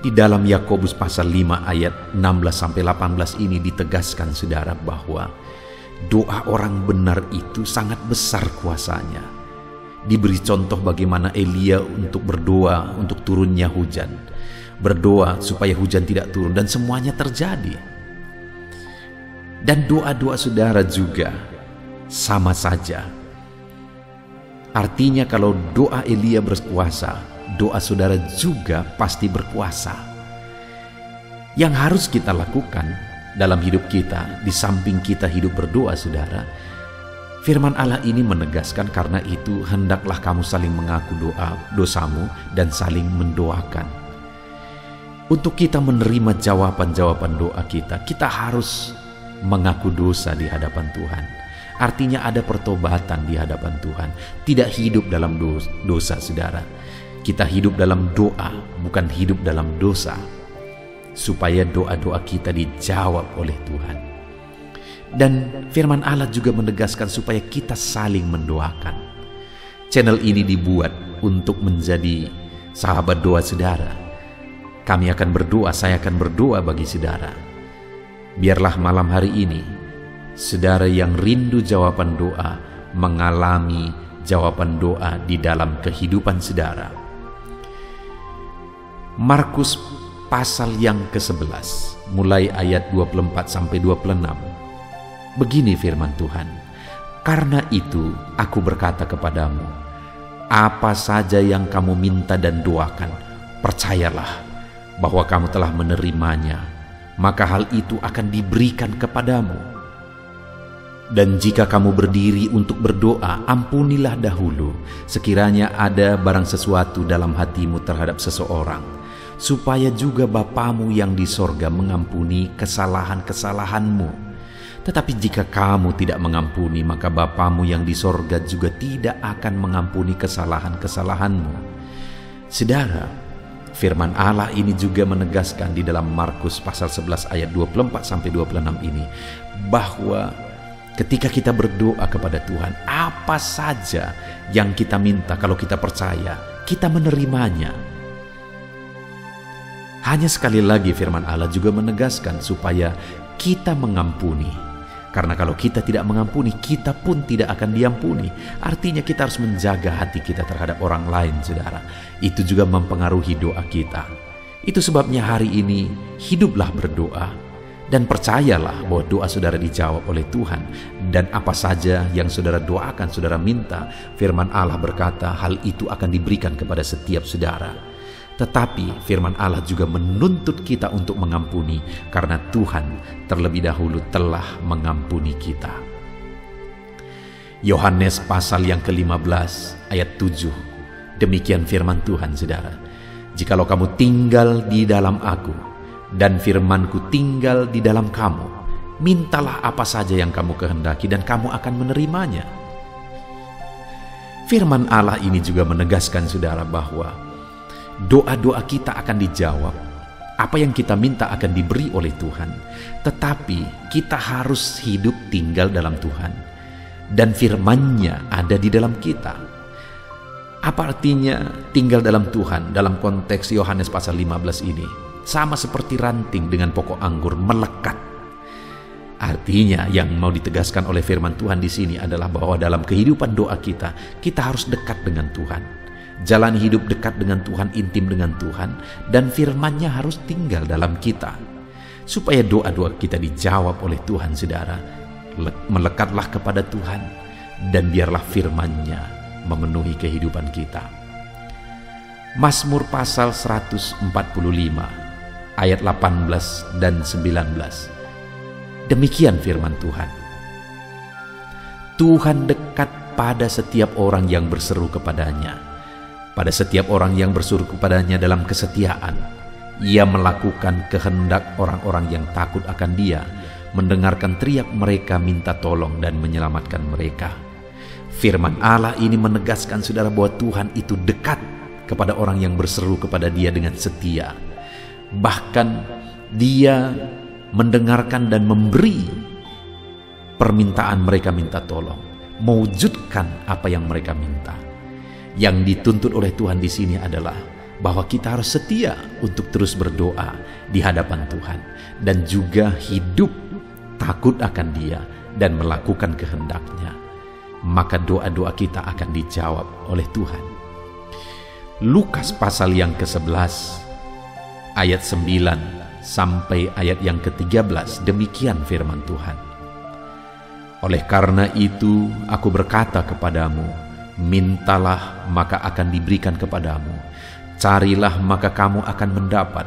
Di dalam Yakobus pasal 5 ayat 16-18 ini ditegaskan saudara bahwa doa orang benar itu sangat besar kuasanya. Diberi contoh bagaimana Elia untuk berdoa untuk turunnya hujan, berdoa supaya hujan tidak turun, dan semuanya terjadi. Dan doa-doa saudara juga sama saja. Artinya kalau doa Elia berkuasa, doa saudara juga pasti berkuasa. Yang harus kita lakukan dalam hidup kita, di samping kita hidup berdoa saudara, firman Allah ini menegaskan, karena itu hendaklah kamu saling mengaku dosamu dan saling mendoakan. Untuk kita menerima jawaban-jawaban doa kita, kita harus mengaku dosa di hadapan Tuhan. Artinya ada pertobatan di hadapan Tuhan. Tidak hidup dalam dosa saudara. Kita hidup dalam doa, bukan hidup dalam dosa, supaya doa-doa kita dijawab oleh Tuhan. Dan firman Allah juga menegaskan supaya kita saling mendoakan. Channel ini dibuat untuk menjadi sahabat doa saudara. Kami akan berdoa, saya akan berdoa bagi saudara. Biarlah malam hari ini, saudara yang rindu jawaban doa, mengalami jawaban doa di dalam kehidupan saudara. Markus pasal yang ke-11, mulai ayat 24 sampai 26. Begini firman Tuhan, "Karena itu aku berkata kepadamu, apa saja yang kamu minta dan doakan, percayalah bahwa kamu telah menerimanya, maka hal itu akan diberikan kepadamu. Dan jika kamu berdiri untuk berdoa, ampunilah dahulu sekiranya ada barang sesuatu dalam hatimu terhadap seseorang, supaya juga Bapamu yang di sorga mengampuni kesalahan-kesalahanmu. Tetapi jika kamu tidak mengampuni, maka Bapamu yang di sorga juga tidak akan mengampuni kesalahan-kesalahanmu." Saudara, firman Allah ini juga menegaskan di dalam Markus pasal 11 ayat 24 sampai 26 ini, bahwa ketika kita berdoa kepada Tuhan, apa saja yang kita minta, kalau kita percaya, kita menerimanya. Hanya sekali lagi firman Allah juga menegaskan supaya kita mengampuni. Karena kalau kita tidak mengampuni, kita pun tidak akan diampuni. Artinya kita harus menjaga hati kita terhadap orang lain, saudara. Itu juga mempengaruhi doa kita. Itu sebabnya hari ini hiduplah berdoa, dan percayalah bahwa doa saudara dijawab oleh Tuhan. Dan apa saja yang saudara doakan, saudara minta, firman Allah berkata hal itu akan diberikan kepada setiap saudara. Tetapi firman Allah juga menuntut kita untuk mengampuni, karena Tuhan terlebih dahulu telah mengampuni kita. Yohanes pasal yang ke-15 ayat 7. Demikian firman Tuhan, saudara. "Jikalau kamu tinggal di dalam aku, dan firmanku tinggal di dalam kamu, mintalah apa saja yang kamu kehendaki dan kamu akan menerimanya." Firman Allah ini juga menegaskan, saudara, bahwa doa-doa kita akan dijawab. Apa yang kita minta akan diberi oleh Tuhan. Tetapi kita harus hidup tinggal dalam Tuhan, dan firman-Nya ada di dalam kita. Apa artinya tinggal dalam Tuhan dalam konteks Yohanes pasal 15 ini? Sama seperti ranting dengan pokok anggur melekat. Artinya yang mau ditegaskan oleh firman Tuhan di sini adalah bahwa dalam kehidupan doa kita harus dekat dengan Tuhan. Jalani hidup dekat dengan Tuhan, intim dengan Tuhan, dan firman-Nya harus tinggal dalam kita. Supaya doa-doa kita dijawab oleh Tuhan, saudara, melekatlah kepada Tuhan, dan biarlah firman-Nya memenuhi kehidupan kita. Mazmur pasal 145 ayat 18 dan 19. Demikian firman Tuhan. "Tuhan dekat pada setiap orang yang berseru kepadanya. Pada setiap orang yang berseru kepadanya dalam kesetiaan. Ia melakukan kehendak orang-orang yang takut akan Dia, mendengarkan teriak mereka minta tolong dan menyelamatkan mereka." Firman Allah ini menegaskan, saudara, bahwa Tuhan itu dekat kepada orang yang berseru kepada Dia dengan setia. Bahkan Dia mendengarkan dan memberi permintaan mereka minta tolong, mewujudkan apa yang mereka minta. Yang dituntut oleh Tuhan di sini adalah bahwa kita harus setia untuk terus berdoa di hadapan Tuhan, dan juga hidup takut akan Dia dan melakukan kehendak-Nya. Maka doa-doa kita akan dijawab oleh Tuhan. Lukas pasal yang ke-11 ayat 9 sampai ayat yang ke-13, demikian firman Tuhan. Oleh karena itu, aku berkata kepadamu, mintalah maka akan diberikan kepadamu, carilah maka kamu akan mendapat,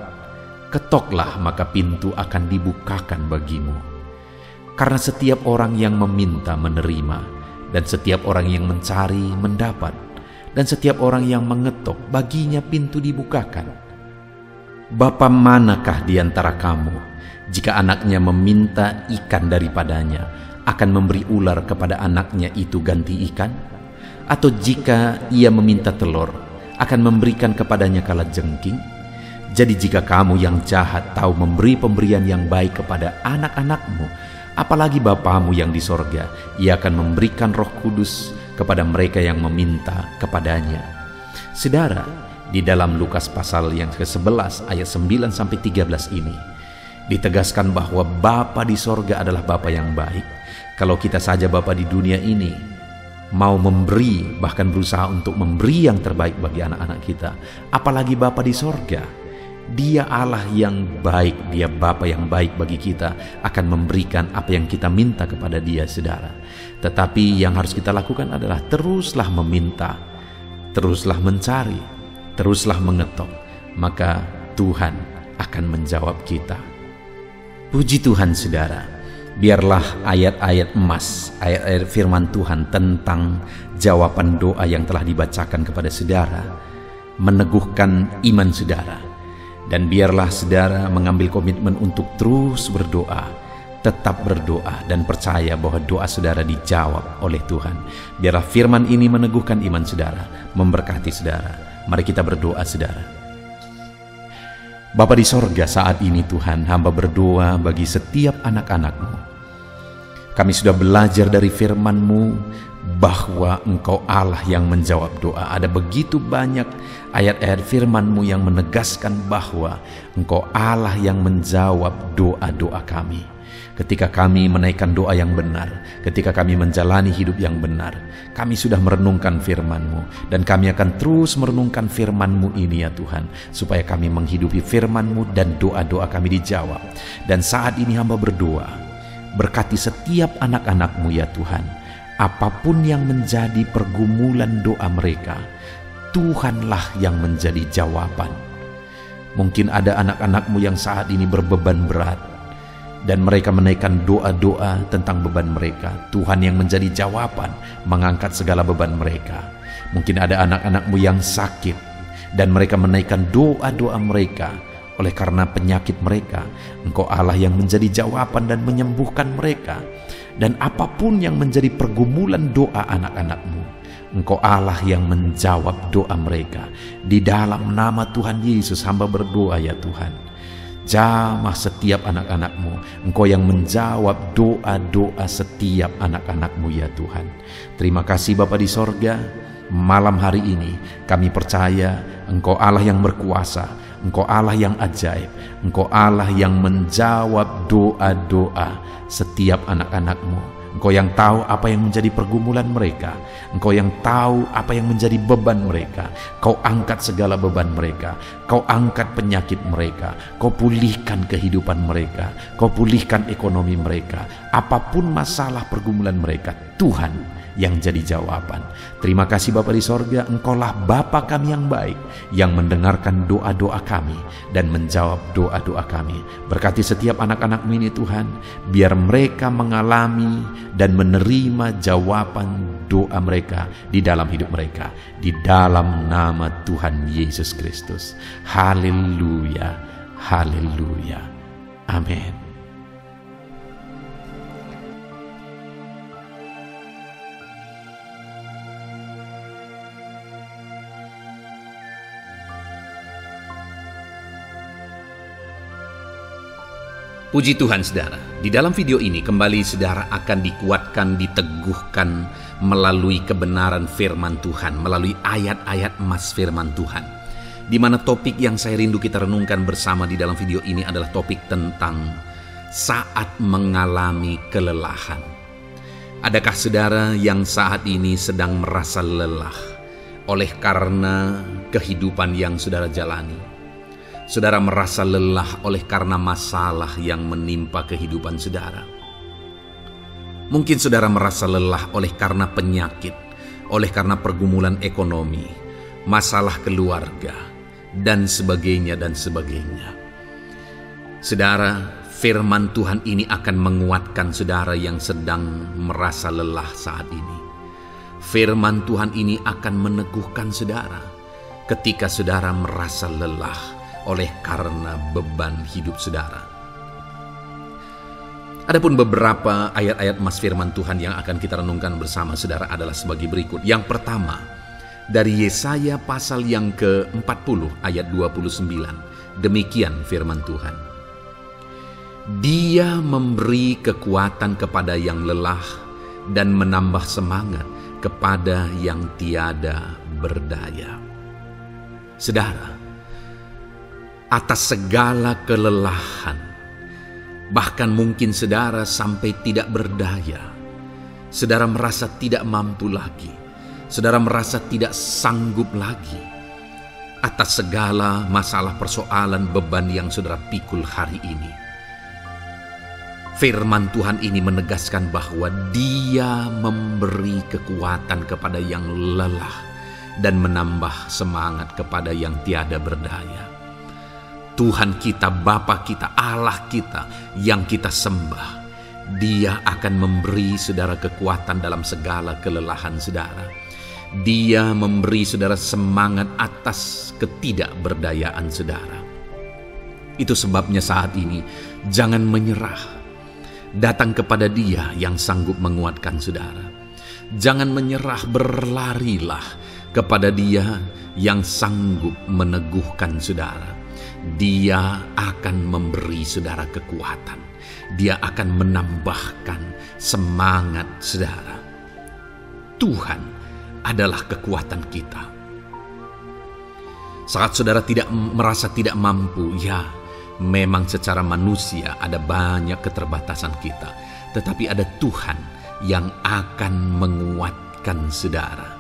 ketoklah maka pintu akan dibukakan bagimu. Karena setiap orang yang meminta menerima, dan setiap orang yang mencari mendapat, dan setiap orang yang mengetok baginya pintu dibukakan. Bapa manakah di antara kamu, jika anaknya meminta ikan daripadanya, akan memberi ular kepada anaknya itu ganti ikan? Atau jika ia meminta telur, akan memberikan kepadanya kalajengking? Jadi jika kamu yang jahat tahu memberi pemberian yang baik kepada anak-anakmu, apalagi Bapamu yang di sorga, ia akan memberikan Roh Kudus kepada mereka yang meminta kepadanya. Saudara, di dalam Lukas pasal yang ke-11 ayat 9-13 ini, ditegaskan bahwa Bapa di sorga adalah Bapa yang baik. Kalau kita saja Bapa di dunia ini mau memberi, bahkan berusaha untuk memberi yang terbaik bagi anak-anak kita, apalagi Bapa di sorga. Dia Allah yang baik, Dia Bapa yang baik bagi kita, akan memberikan apa yang kita minta kepada Dia, saudara. Tetapi yang harus kita lakukan adalah teruslah meminta, teruslah mencari, teruslah mengetok, maka Tuhan akan menjawab kita. Puji Tuhan, saudara. Biarlah ayat-ayat emas, ayat-ayat firman Tuhan tentang jawaban doa yang telah dibacakan kepada saudara meneguhkan iman saudara. Dan biarlah saudara mengambil komitmen untuk terus berdoa, tetap berdoa, dan percaya bahwa doa saudara dijawab oleh Tuhan. Biarlah firman ini meneguhkan iman saudara, memberkati saudara. Mari kita berdoa, saudara. Bapa di sorga, saat ini Tuhan, hamba berdoa bagi setiap anak-anak-Mu. Kami sudah belajar dari firman-Mu bahwa Engkau Allah yang menjawab doa. Ada begitu banyak ayat-ayat firman-Mu yang menegaskan bahwa Engkau Allah yang menjawab doa-doa kami. Ketika kami menaikkan doa yang benar, ketika kami menjalani hidup yang benar, kami sudah merenungkan firman-Mu, dan kami akan terus merenungkan firman-Mu ini ya Tuhan, supaya kami menghidupi firman-Mu dan doa-doa kami dijawab. Dan saat ini hamba berdoa, berkati setiap anak-anak-Mu ya Tuhan, apapun yang menjadi pergumulan doa mereka, Tuhanlah yang menjadi jawaban. Mungkin ada anak-anak-Mu yang saat ini berbeban berat, dan mereka menaikkan doa-doa tentang beban mereka. Tuhan yang menjadi jawaban, mengangkat segala beban mereka. Mungkin ada anak-anak-Mu yang sakit, dan mereka menaikkan doa-doa mereka. Oleh karena penyakit mereka, Engkau Allah yang menjadi jawaban dan menyembuhkan mereka. Dan apapun yang menjadi pergumulan doa anak-anak-Mu, Engkau Allah yang menjawab doa mereka. Di dalam nama Tuhan Yesus hamba berdoa ya Tuhan, jamah setiap anak-anak-Mu. Engkau yang menjawab doa-doa setiap anak-anak-Mu ya Tuhan. Terima kasih Bapa di sorga. Malam hari ini kami percaya Engkau Allah yang berkuasa, Engkau Allah yang ajaib, Engkau Allah yang menjawab doa-doa setiap anak-anak-Mu. Engkau yang tahu apa yang menjadi pergumulan mereka. Engkau yang tahu apa yang menjadi beban mereka. Kau angkat segala beban mereka. Kau angkat penyakit mereka. Kau pulihkan kehidupan mereka. Kau pulihkan ekonomi mereka. Apapun masalah pergumulan mereka, Tuhan yang jadi jawaban. Terima kasih Bapa di sorga, Engkaulah Bapa kami yang baik, yang mendengarkan doa-doa kami dan menjawab doa-doa kami. Berkati setiap anak-anak-Mu ini Tuhan, biar mereka mengalami dan menerima jawaban doa mereka di dalam hidup mereka, di dalam nama Tuhan Yesus Kristus. Haleluya, haleluya, amin. Puji Tuhan saudara, di dalam video ini kembali saudara akan dikuatkan, diteguhkan melalui kebenaran firman Tuhan, melalui ayat-ayat emas firman Tuhan. Di mana topik yang saya rindu kita renungkan bersama di dalam video ini adalah topik tentang saat mengalami kelelahan. Adakah saudara yang saat ini sedang merasa lelah oleh karena kehidupan yang saudara jalani? Saudara merasa lelah oleh karena masalah yang menimpa kehidupan saudara. Mungkin saudara merasa lelah oleh karena penyakit, oleh karena pergumulan ekonomi, masalah keluarga, dan sebagainya dan sebagainya. Saudara, firman Tuhan ini akan menguatkan saudara yang sedang merasa lelah saat ini. Firman Tuhan ini akan meneguhkan saudara ketika saudara merasa lelah oleh karena beban hidup saudara. Adapun beberapa ayat-ayat emas firman Tuhan yang akan kita renungkan bersama saudara adalah sebagai berikut. Yang pertama, dari Yesaya pasal yang ke-40 ayat 29. Demikian firman Tuhan. Dia memberi kekuatan kepada yang lelah dan menambah semangat kepada yang tiada berdaya. Saudara, atas segala kelelahan, bahkan mungkin saudara sampai tidak berdaya, saudara merasa tidak mampu lagi, saudara merasa tidak sanggup lagi atas segala masalah persoalan beban yang saudara pikul hari ini. Firman Tuhan ini menegaskan bahwa Dia memberi kekuatan kepada yang lelah dan menambah semangat kepada yang tiada berdaya. Tuhan kita, Bapa kita, Allah kita yang kita sembah, Dia akan memberi saudara kekuatan dalam segala kelelahan saudara. Dia memberi saudara semangat atas ketidakberdayaan saudara. Itu sebabnya saat ini jangan menyerah. Datang kepada Dia yang sanggup menguatkan saudara. Jangan menyerah, berlarilah kepada Dia yang sanggup meneguhkan saudara. Dia akan memberi saudara kekuatan. Dia akan menambahkan semangat saudara. Tuhan adalah kekuatan kita. Saat saudara merasa tidak mampu, ya memang secara manusia ada banyak keterbatasan kita. Tetapi ada Tuhan yang akan menguatkan saudara.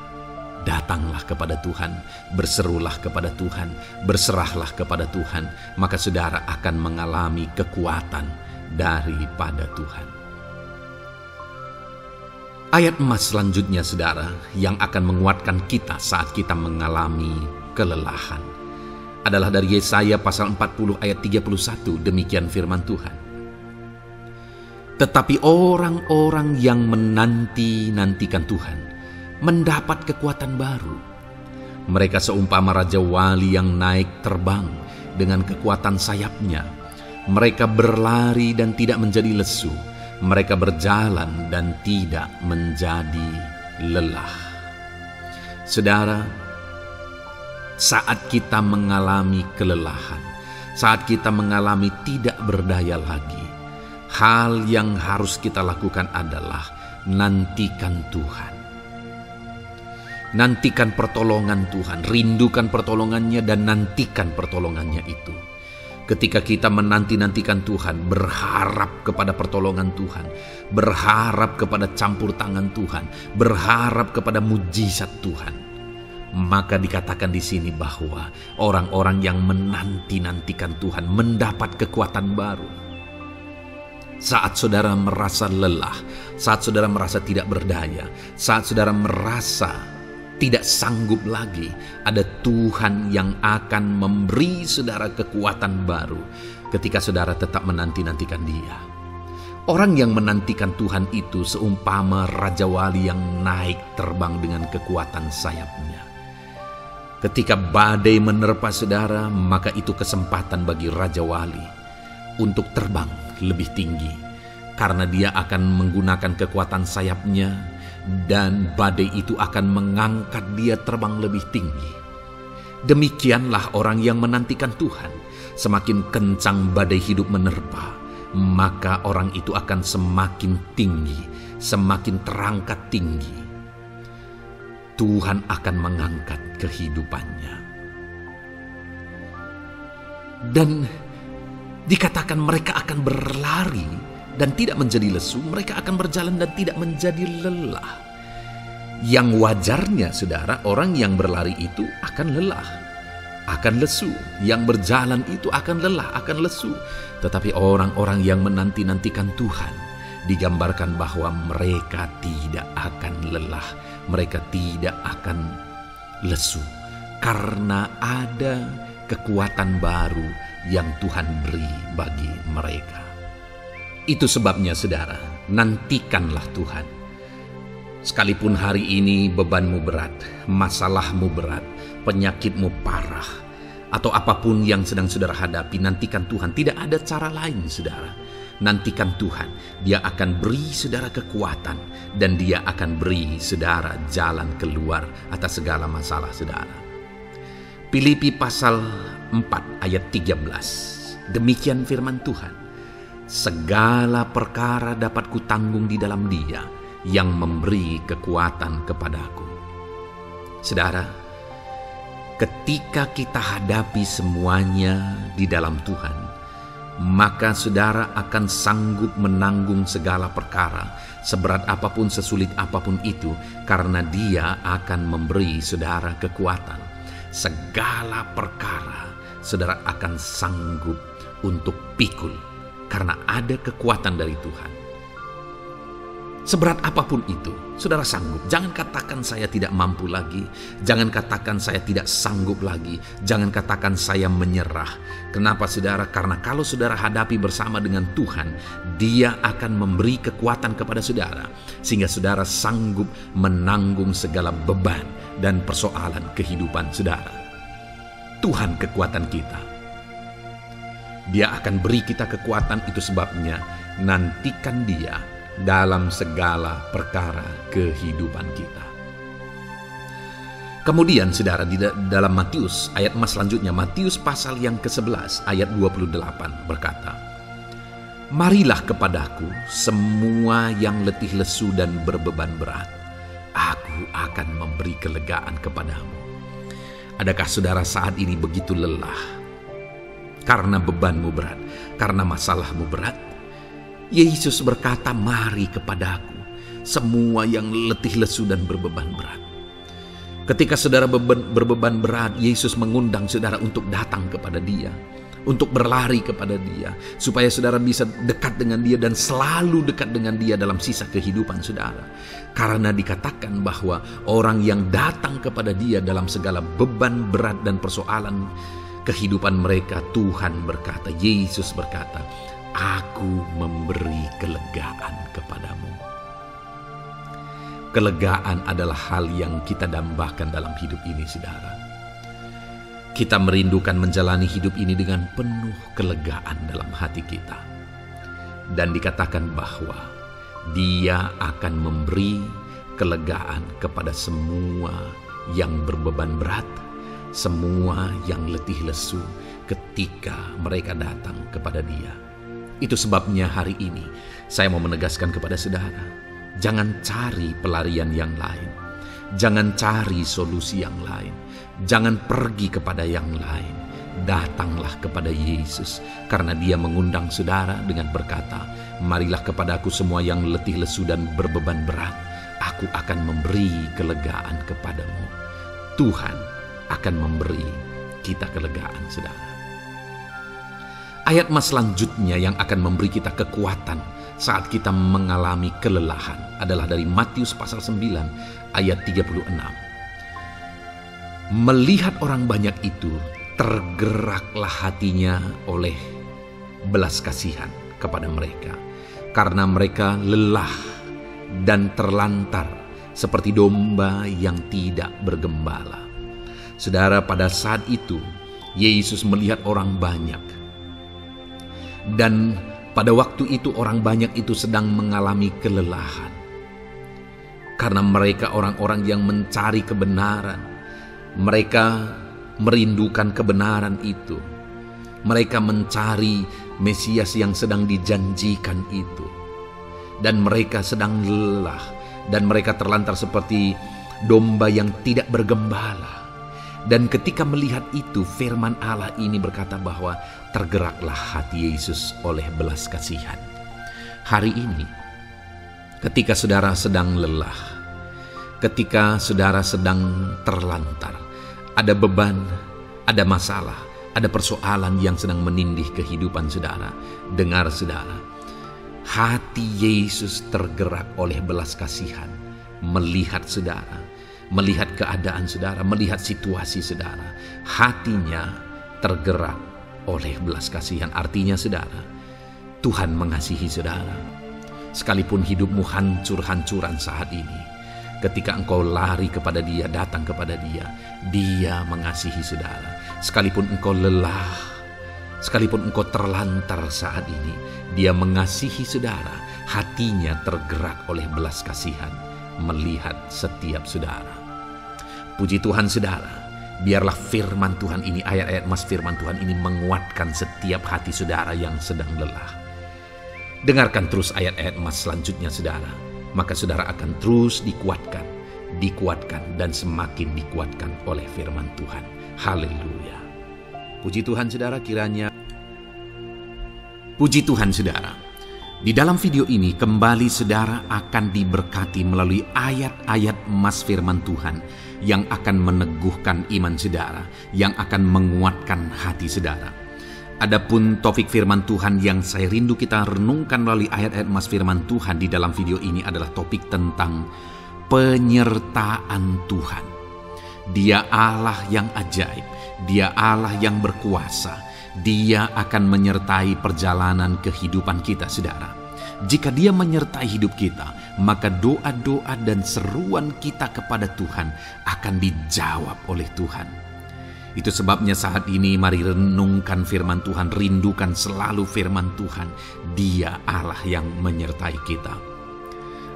Datanglah kepada Tuhan, berserulah kepada Tuhan, berserahlah kepada Tuhan, maka saudara akan mengalami kekuatan daripada Tuhan. Ayat emas selanjutnya saudara yang akan menguatkan kita saat kita mengalami kelelahan adalah dari Yesaya pasal 40 ayat 31. Demikian firman Tuhan. Tetapi orang-orang yang menanti-nantikan Tuhan mendapat kekuatan baru. Mereka seumpama raja wali yang naik terbang dengan kekuatan sayapnya. Mereka berlari dan tidak menjadi lesu. Mereka berjalan dan tidak menjadi lelah. Saudara, saat kita mengalami kelelahan, saat kita mengalami tidak berdaya lagi, hal yang harus kita lakukan adalah nantikan Tuhan. Nantikan pertolongan Tuhan, rindukan pertolongannya dan nantikan pertolongannya itu. Ketika kita menanti-nantikan Tuhan, berharap kepada pertolongan Tuhan, berharap kepada campur tangan Tuhan, berharap kepada mujizat Tuhan, maka dikatakan di sini bahwa orang-orang yang menanti-nantikan Tuhan mendapat kekuatan baru. Saat saudara merasa lelah, saat saudara merasa tidak berdaya, saat saudara merasa tidak sanggup lagi, ada Tuhan yang akan memberi saudara kekuatan baru ketika saudara tetap menanti-nantikan Dia. Orang yang menantikan Tuhan itu seumpama raja wali yang naik terbang dengan kekuatan sayapnya. Ketika badai menerpa saudara, maka itu kesempatan bagi raja wali untuk terbang lebih tinggi, karena dia akan menggunakan kekuatan sayapnya dan badai itu akan mengangkat dia terbang lebih tinggi. Demikianlah orang yang menantikan Tuhan. Semakin kencang badai hidup menerpa, maka orang itu akan semakin tinggi, semakin terangkat tinggi. Tuhan akan mengangkat kehidupannya. Dan dikatakan mereka akan berlari dan tidak menjadi lesu, mereka akan berjalan dan tidak menjadi lelah. Yang wajarnya saudara, orang yang berlari itu akan lelah, akan lesu. Yang berjalan itu akan lelah, akan lesu. Tetapi orang-orang yang menanti-nantikan Tuhan, digambarkan bahwa mereka tidak akan lelah, mereka tidak akan lesu, karena ada kekuatan baru yang Tuhan beri bagi mereka. Itu sebabnya saudara, nantikanlah Tuhan. Sekalipun hari ini bebanmu berat, masalahmu berat, penyakitmu parah, atau apapun yang sedang saudara hadapi, nantikan Tuhan. Tidak ada cara lain saudara. Nantikan Tuhan. Dia akan beri saudara kekuatan, dan Dia akan beri saudara jalan keluar atas segala masalah saudara. Filipi pasal 4 ayat 13. Demikian firman Tuhan. Segala perkara dapat kutanggung di dalam Dia yang memberi kekuatan kepadaku. Saudara, ketika kita hadapi semuanya di dalam Tuhan, maka saudara akan sanggup menanggung segala perkara, seberat apapun, sesulit apapun itu, karena Dia akan memberi saudara kekuatan. Segala perkara saudara akan sanggup untuk pikul, karena ada kekuatan dari Tuhan. Seberat apapun itu, saudara sanggup. Jangan katakan saya tidak mampu lagi. Jangan katakan saya tidak sanggup lagi. Jangan katakan saya menyerah. Kenapa saudara? Karena kalau saudara hadapi bersama dengan Tuhan, Dia akan memberi kekuatan kepada saudara, sehingga saudara sanggup menanggung segala beban dan persoalan kehidupan saudara. Tuhan kekuatan kita. Dia akan beri kita kekuatan, itu sebabnya nantikan Dia dalam segala perkara kehidupan kita. Kemudian saudara, di dalam Matius ayat selanjutnya, Matius pasal yang ke-11 ayat 28 berkata, marilah kepadaku semua yang letih lesu dan berbeban berat, aku akan memberi kelegaan kepadamu. Adakah saudara saat ini begitu lelah karena bebanmu berat, karena masalahmu berat? Yesus berkata, mari kepadaku semua yang letih lesu dan berbeban berat. Ketika saudara berbeban berat, Yesus mengundang saudara untuk datang kepada Dia, untuk berlari kepada Dia, supaya saudara bisa dekat dengan Dia dan selalu dekat dengan Dia dalam sisa kehidupan saudara. Karena dikatakan bahwa orang yang datang kepada Dia dalam segala beban berat dan persoalan kehidupan mereka, Tuhan berkata, Yesus berkata, aku memberi kelegaan kepadamu. Kelegaan adalah hal yang kita dambakan dalam hidup ini, saudara. Kita merindukan menjalani hidup ini dengan penuh kelegaan dalam hati kita. Dan dikatakan bahwa Dia akan memberi kelegaan kepada semua yang berbeban berat, semua yang letih lesu ketika mereka datang kepada Dia. Itu sebabnya hari ini saya mau menegaskan kepada saudara, jangan cari pelarian yang lain. Jangan cari solusi yang lain. Jangan pergi kepada yang lain. Datanglah kepada Yesus, karena Dia mengundang saudara dengan berkata, marilah kepadaku semua yang letih lesu dan berbeban berat, aku akan memberi kelegaan kepadamu. Tuhan akan memberi kita kelegaan, saudara. Ayat selanjutnya yang akan memberi kita kekuatan saat kita mengalami kelelahan adalah dari Matius pasal 9 ayat 36. Melihat orang banyak itu, tergeraklah hatinya oleh belas kasihan kepada mereka, karena mereka lelah dan terlantar seperti domba yang tidak bergembala. Saudara, pada saat itu Yesus melihat orang banyak. Dan pada waktu itu orang banyak itu sedang mengalami kelelahan. Karena mereka orang-orang yang mencari kebenaran. Mereka merindukan kebenaran itu. Mereka mencari Mesias yang sedang dijanjikan itu. Dan mereka sedang lelah. Dan mereka terlantar seperti domba yang tidak bergembala. Dan ketika melihat itu, firman Allah ini berkata bahwa tergeraklah hati Yesus oleh belas kasihan. Hari ini, ketika saudara sedang lelah, ketika saudara sedang terlantar, ada beban, ada masalah, ada persoalan yang sedang menindih kehidupan saudara. Dengar saudara, hati Yesus tergerak oleh belas kasihan, melihat saudara, melihat keadaan saudara, melihat situasi saudara. Hatinya tergerak oleh belas kasihan. Artinya saudara, Tuhan mengasihi saudara. Sekalipun hidupmu hancur-hancuran saat ini, ketika engkau lari kepada Dia, datang kepada Dia, Dia mengasihi saudara. Sekalipun engkau lelah, sekalipun engkau terlantar saat ini, Dia mengasihi saudara. Hatinya tergerak oleh belas kasihan, melihat setiap saudara. Puji Tuhan saudara, biarlah firman Tuhan ini, ayat-ayat mas firman Tuhan ini menguatkan setiap hati saudara yang sedang lelah. Dengarkan terus ayat-ayat emas selanjutnya saudara, maka saudara akan terus dikuatkan dan semakin dikuatkan oleh firman Tuhan. Haleluya. Puji Tuhan saudara, puji Tuhan saudara. Di dalam video ini kembali saudara akan diberkati melalui ayat-ayat emas firman Tuhan yang akan meneguhkan iman saudara, yang akan menguatkan hati saudara. Adapun topik firman Tuhan yang saya rindu kita renungkan melalui ayat-ayat emas firman Tuhan di dalam video ini adalah topik tentang penyertaan Tuhan. Dia Allah yang ajaib, Dia Allah yang berkuasa. Dia akan menyertai perjalanan kehidupan kita saudara. Jika Dia menyertai hidup kita, maka doa-doa dan seruan kita kepada Tuhan akan dijawab oleh Tuhan. Itu sebabnya saat ini mari renungkan firman Tuhan, rindukan selalu firman Tuhan. Dia Allah yang menyertai kita.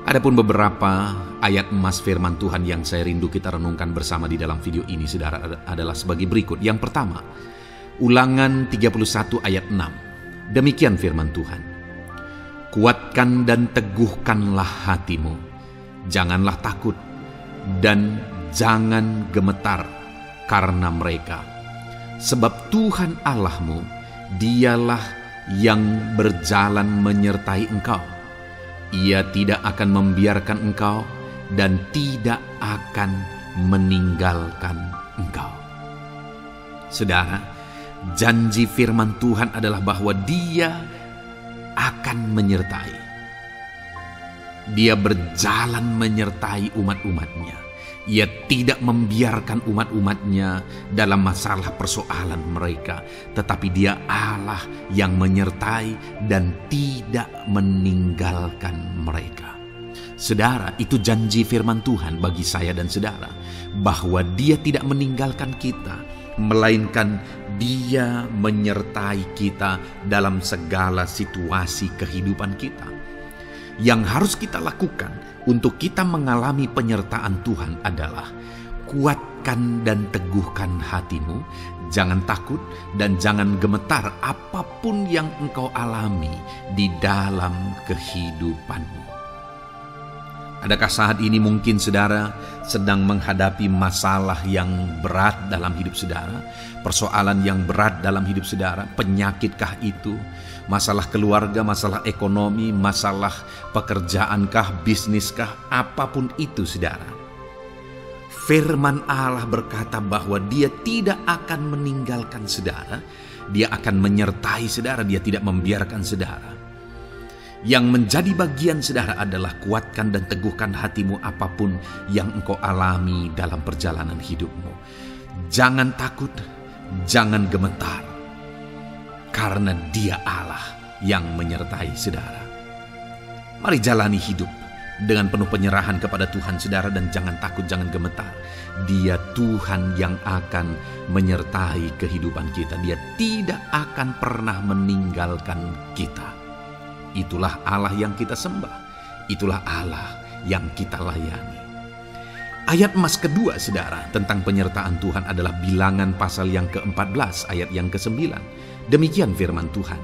Adapun beberapa ayat emas firman Tuhan yang saya rindu kita renungkan bersama di dalam video ini saudara adalah sebagai berikut. Yang pertama, Ulangan 31 ayat 6. Demikian firman Tuhan. Kuatkan dan teguhkanlah hatimu. Janganlah takut dan jangan gemetar karena mereka. Sebab Tuhan Allahmu, Dialah yang berjalan menyertai engkau. Ia tidak akan membiarkan engkau dan tidak akan meninggalkan engkau. Saudara, janji firman Tuhan adalah bahwa Dia akan menyertai. Dia berjalan menyertai umat-umatnya. Ia tidak membiarkan umat-umatnya dalam masalah persoalan mereka, tetapi Dia Allah yang menyertai dan tidak meninggalkan mereka. Saudara, itu janji firman Tuhan bagi saya dan saudara, bahwa Dia tidak meninggalkan kita, melainkan Dia menyertai kita dalam segala situasi kehidupan kita. Yang harus kita lakukan untuk kita mengalami penyertaan Tuhan adalah kuatkan dan teguhkan hatimu, jangan takut dan jangan gemetar apapun yang engkau alami di dalam kehidupanmu. Adakah saat ini mungkin saudara sedang menghadapi masalah yang berat dalam hidup saudara? Persoalan yang berat dalam hidup saudara? Penyakitkah itu? Masalah keluarga, masalah ekonomi, masalah pekerjaankah, bisniskah? Apapun itu saudara. Firman Allah berkata bahwa Dia tidak akan meninggalkan saudara. Dia akan menyertai saudara, Dia tidak membiarkan saudara. Yang menjadi bagian saudara adalah kuatkan dan teguhkan hatimu apapun yang engkau alami dalam perjalanan hidupmu. Jangan takut, jangan gemetar, karena Dia Allah yang menyertai saudara. Mari jalani hidup dengan penuh penyerahan kepada Tuhan saudara, dan jangan takut, jangan gemetar. Dia Tuhan yang akan menyertai kehidupan kita. Dia tidak akan pernah meninggalkan kita. Itulah Allah yang kita sembah. Itulah Allah yang kita layani. Ayat emas kedua saudara tentang penyertaan Tuhan adalah Bilangan pasal yang ke-14 ayat yang ke-9. Demikian firman Tuhan.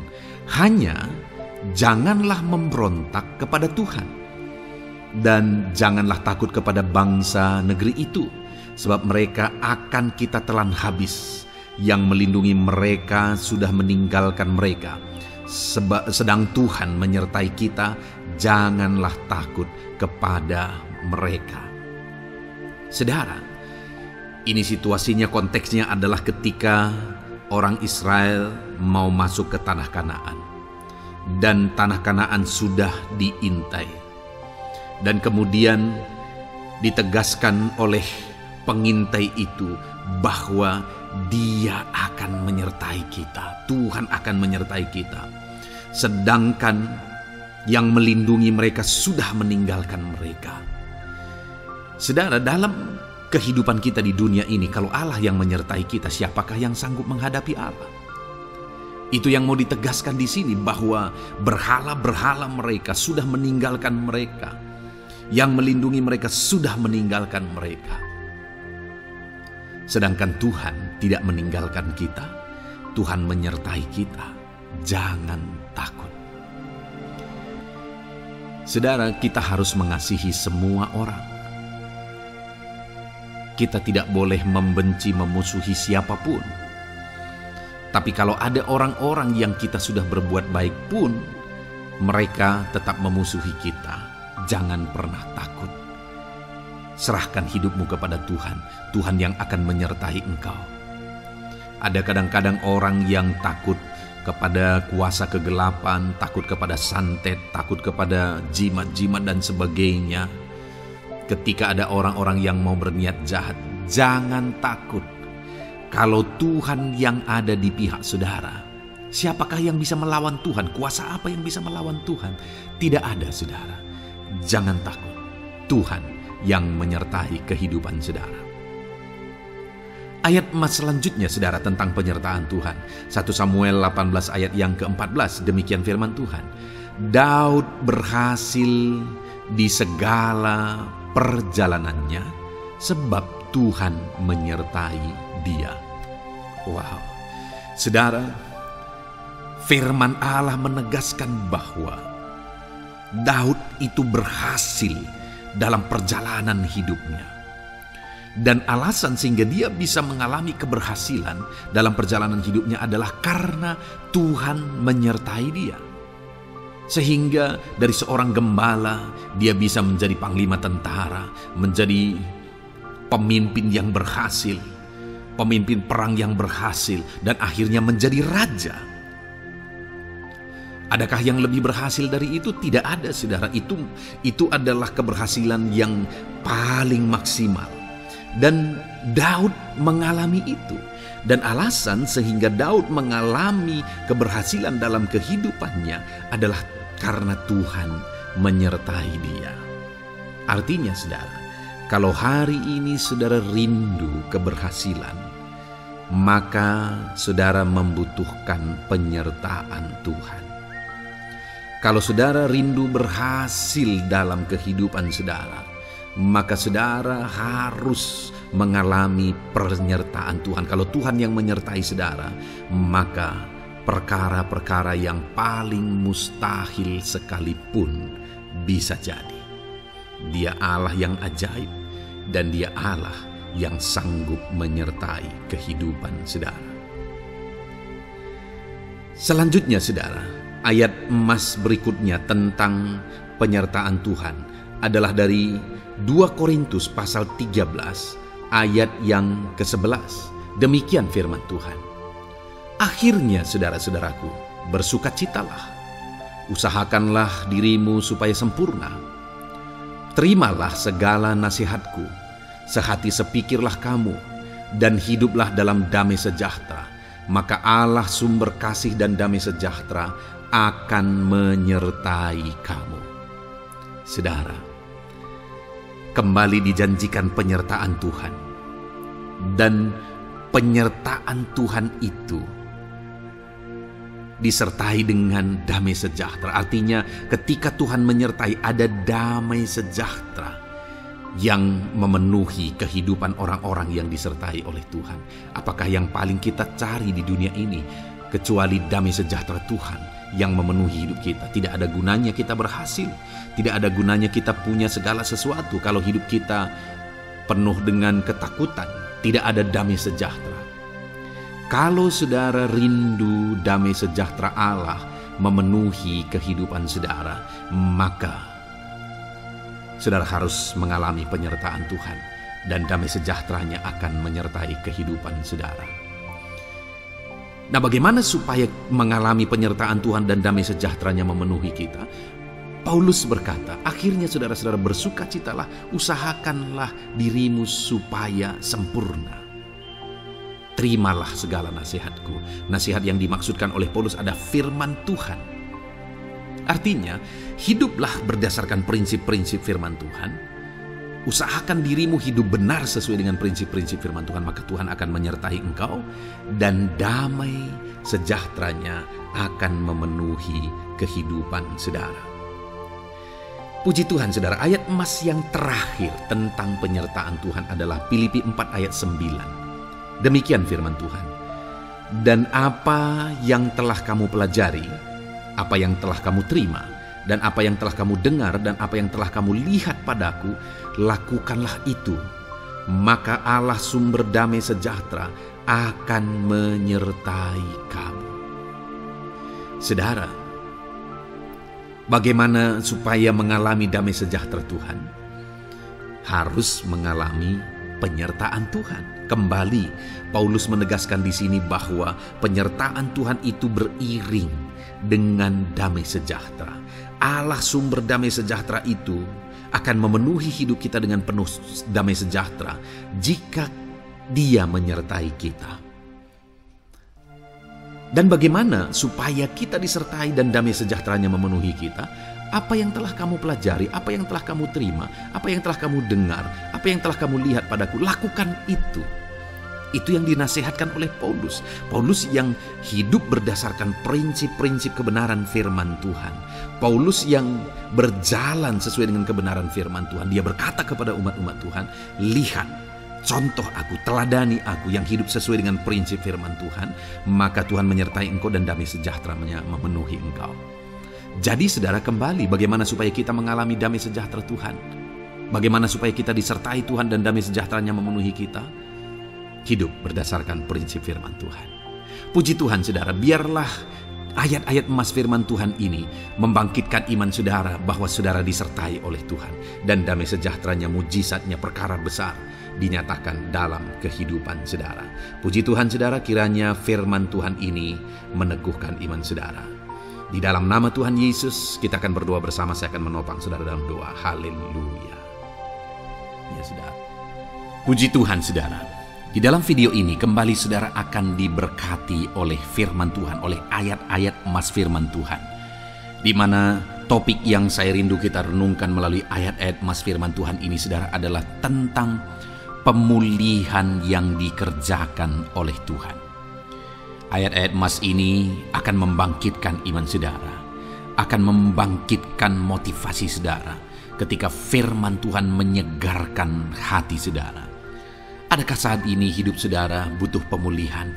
Hanya janganlah memberontak kepada Tuhan, dan janganlah takut kepada bangsa negeri itu, sebab mereka akan kita telan habis. Yang melindungi mereka sudah meninggalkan mereka. Sedang Tuhan menyertai kita, janganlah takut kepada mereka. Saudara, ini situasinya, konteksnya adalah ketika orang Israel mau masuk ke tanah Kanaan. dan tanah Kanaan sudah diintai. Dan kemudian ditegaskan oleh pengintai itu bahwa Dia akan menyertai kita. Tuhan akan menyertai kita. Sedangkan yang melindungi mereka sudah meninggalkan mereka. Saudara, dalam kehidupan kita di dunia ini, kalau Allah yang menyertai kita, siapakah yang sanggup menghadapi Allah? Itu yang mau ditegaskan di sini, bahwa berhala-berhala mereka sudah meninggalkan mereka. Yang melindungi mereka sudah meninggalkan mereka. Sedangkan Tuhan tidak meninggalkan kita. Tuhan menyertai kita. Jangan takut. Saudara, kita harus mengasihi semua orang. Kita tidak boleh membenci, memusuhi siapapun. Tapi kalau ada orang-orang yang kita sudah berbuat baik pun, mereka tetap memusuhi kita. Jangan pernah takut. Serahkan hidupmu kepada Tuhan. Tuhan yang akan menyertai engkau. Ada kadang-kadang orang yang takut kepada kuasa kegelapan, takut kepada santet, takut kepada jimat-jimat dan sebagainya. Ketika ada orang-orang yang mau berniat jahat, jangan takut. Kalau Tuhan yang ada di pihak saudara, siapakah yang bisa melawan Tuhan? Kuasa apa yang bisa melawan Tuhan? Tidak ada, saudara. Jangan takut. Tuhan yang menyertai kehidupan saudara. Ayat emas selanjutnya, saudara, tentang penyertaan Tuhan. 1 Samuel 18 ayat yang ke-14, demikian firman Tuhan. Daud berhasil di segala perjalanannya sebab Tuhan menyertai dia. Wow. Saudara, firman Allah menegaskan bahwa Daud itu berhasil dalam perjalanan hidupnya. Dan alasan sehingga dia bisa mengalami keberhasilan dalam perjalanan hidupnya adalah karena Tuhan menyertai dia. Sehingga dari seorang gembala, dia bisa menjadi panglima tentara, menjadi pemimpin yang berhasil, pemimpin perang yang berhasil, dan akhirnya menjadi raja. Adakah yang lebih berhasil dari itu? Tidak ada, saudara. Itu adalah keberhasilan yang paling maksimal. Dan Daud mengalami itu. Dan alasan sehingga Daud mengalami keberhasilan dalam kehidupannya adalah karena Tuhan menyertai dia. Artinya, saudara, kalau hari ini saudara rindu keberhasilan, maka saudara membutuhkan penyertaan Tuhan. Kalau saudara rindu berhasil dalam kehidupan saudara, maka saudara harus mengalami penyertaan Tuhan. Kalau Tuhan yang menyertai saudara, maka perkara-perkara yang paling mustahil sekalipun bisa jadi. Dia Allah yang ajaib, dan Dia Allah yang sanggup menyertai kehidupan saudara. Selanjutnya, saudara, ayat emas berikutnya tentang penyertaan Tuhan adalah dari 2 Korintus pasal 13 ayat yang ke-11. Demikian firman Tuhan. Akhirnya, saudara-saudaraku, bersukacitalah. Usahakanlah dirimu supaya sempurna. Terimalah segala nasihatku. Sehati sepikirlah kamu, dan hiduplah dalam damai sejahtera. Maka Allah sumber kasih dan damai sejahtera akan menyertai kamu. Saudara, kembali dijanjikan penyertaan Tuhan. Dan penyertaan Tuhan itu disertai dengan damai sejahtera. Artinya ketika Tuhan menyertai, ada damai sejahtera yang memenuhi kehidupan orang-orang yang disertai oleh Tuhan. Apakah yang paling kita cari di dunia ini kecuali damai sejahtera Tuhan yang memenuhi hidup kita? Tidak ada gunanya kita berhasil, tidak ada gunanya kita punya segala sesuatu kalau hidup kita penuh dengan ketakutan, tidak ada damai sejahtera. Kalau saudara rindu damai sejahtera Allah memenuhi kehidupan saudara, maka saudara harus mengalami penyertaan Tuhan, dan damai sejahteranya akan menyertai kehidupan saudara. Nah, bagaimana supaya mengalami penyertaan Tuhan dan damai sejahteranya memenuhi kita? Paulus berkata, akhirnya saudara-saudara bersukacitalah, usahakanlah dirimu supaya sempurna. Terimalah segala nasihatku. Nasihat yang dimaksudkan oleh Paulus ada firman Tuhan. Artinya, hiduplah berdasarkan prinsip-prinsip firman Tuhan. Usahakan dirimu hidup benar sesuai dengan prinsip-prinsip firman Tuhan, maka Tuhan akan menyertai engkau dan damai sejahteranya akan memenuhi kehidupan saudara. Puji Tuhan saudara, ayat emas yang terakhir tentang penyertaan Tuhan adalah Filipi 4 ayat 9. Demikian firman Tuhan. Dan apa yang telah kamu pelajari, apa yang telah kamu terima, dan apa yang telah kamu dengar, dan apa yang telah kamu lihat padaku, lakukanlah itu. Maka Allah sumber damai sejahtera akan menyertai kamu. Saudara, bagaimana supaya mengalami damai sejahtera Tuhan? Harus mengalami penyertaan Tuhan. Kembali, Paulus menegaskan di sini bahwa penyertaan Tuhan itu beriring dengan damai sejahtera. Allah sumber damai sejahtera itu akan memenuhi hidup kita dengan penuh damai sejahtera jika Dia menyertai kita. Dan bagaimana supaya kita disertai dan damai sejahteranya memenuhi kita? Apa yang telah kamu pelajari, apa yang telah kamu terima, apa yang telah kamu dengar, apa yang telah kamu lihat padaku, lakukan itu. Itu yang dinasihatkan oleh Paulus. Paulus yang hidup berdasarkan prinsip-prinsip kebenaran firman Tuhan. Paulus yang berjalan sesuai dengan kebenaran firman Tuhan. Dia berkata kepada umat-umat Tuhan, lihat, contoh aku, teladani aku yang hidup sesuai dengan prinsip firman Tuhan, maka Tuhan menyertai engkau dan damai sejahteranya memenuhi engkau. Jadi saudara, kembali bagaimana supaya kita mengalami damai sejahtera Tuhan? Bagaimana supaya kita disertai Tuhan dan damai sejahteranya memenuhi kita? Hidup berdasarkan prinsip firman Tuhan. Puji Tuhan saudara, biarlah ayat-ayat emas firman Tuhan ini membangkitkan iman saudara bahwa saudara disertai oleh Tuhan. Dan damai sejahteranya, mujizatnya, perkara besar dinyatakan dalam kehidupan saudara. Puji Tuhan saudara, kiranya firman Tuhan ini meneguhkan iman saudara. Di dalam nama Tuhan Yesus, kita akan berdoa bersama. Saya akan menopang saudara dalam doa. Haleluya. Ya saudara. Puji Tuhan saudara. Di dalam video ini kembali saudara akan diberkati oleh firman Tuhan, oleh ayat-ayat emas firman Tuhan. Di mana topik yang saya rindu kita renungkan melalui ayat-ayat emas firman Tuhan ini saudara adalah tentang pemulihan yang dikerjakan oleh Tuhan. Ayat-ayat emas ini akan membangkitkan iman saudara, akan membangkitkan motivasi saudara ketika firman Tuhan menyegarkan hati saudara. Adakah saat ini hidup saudara butuh pemulihan?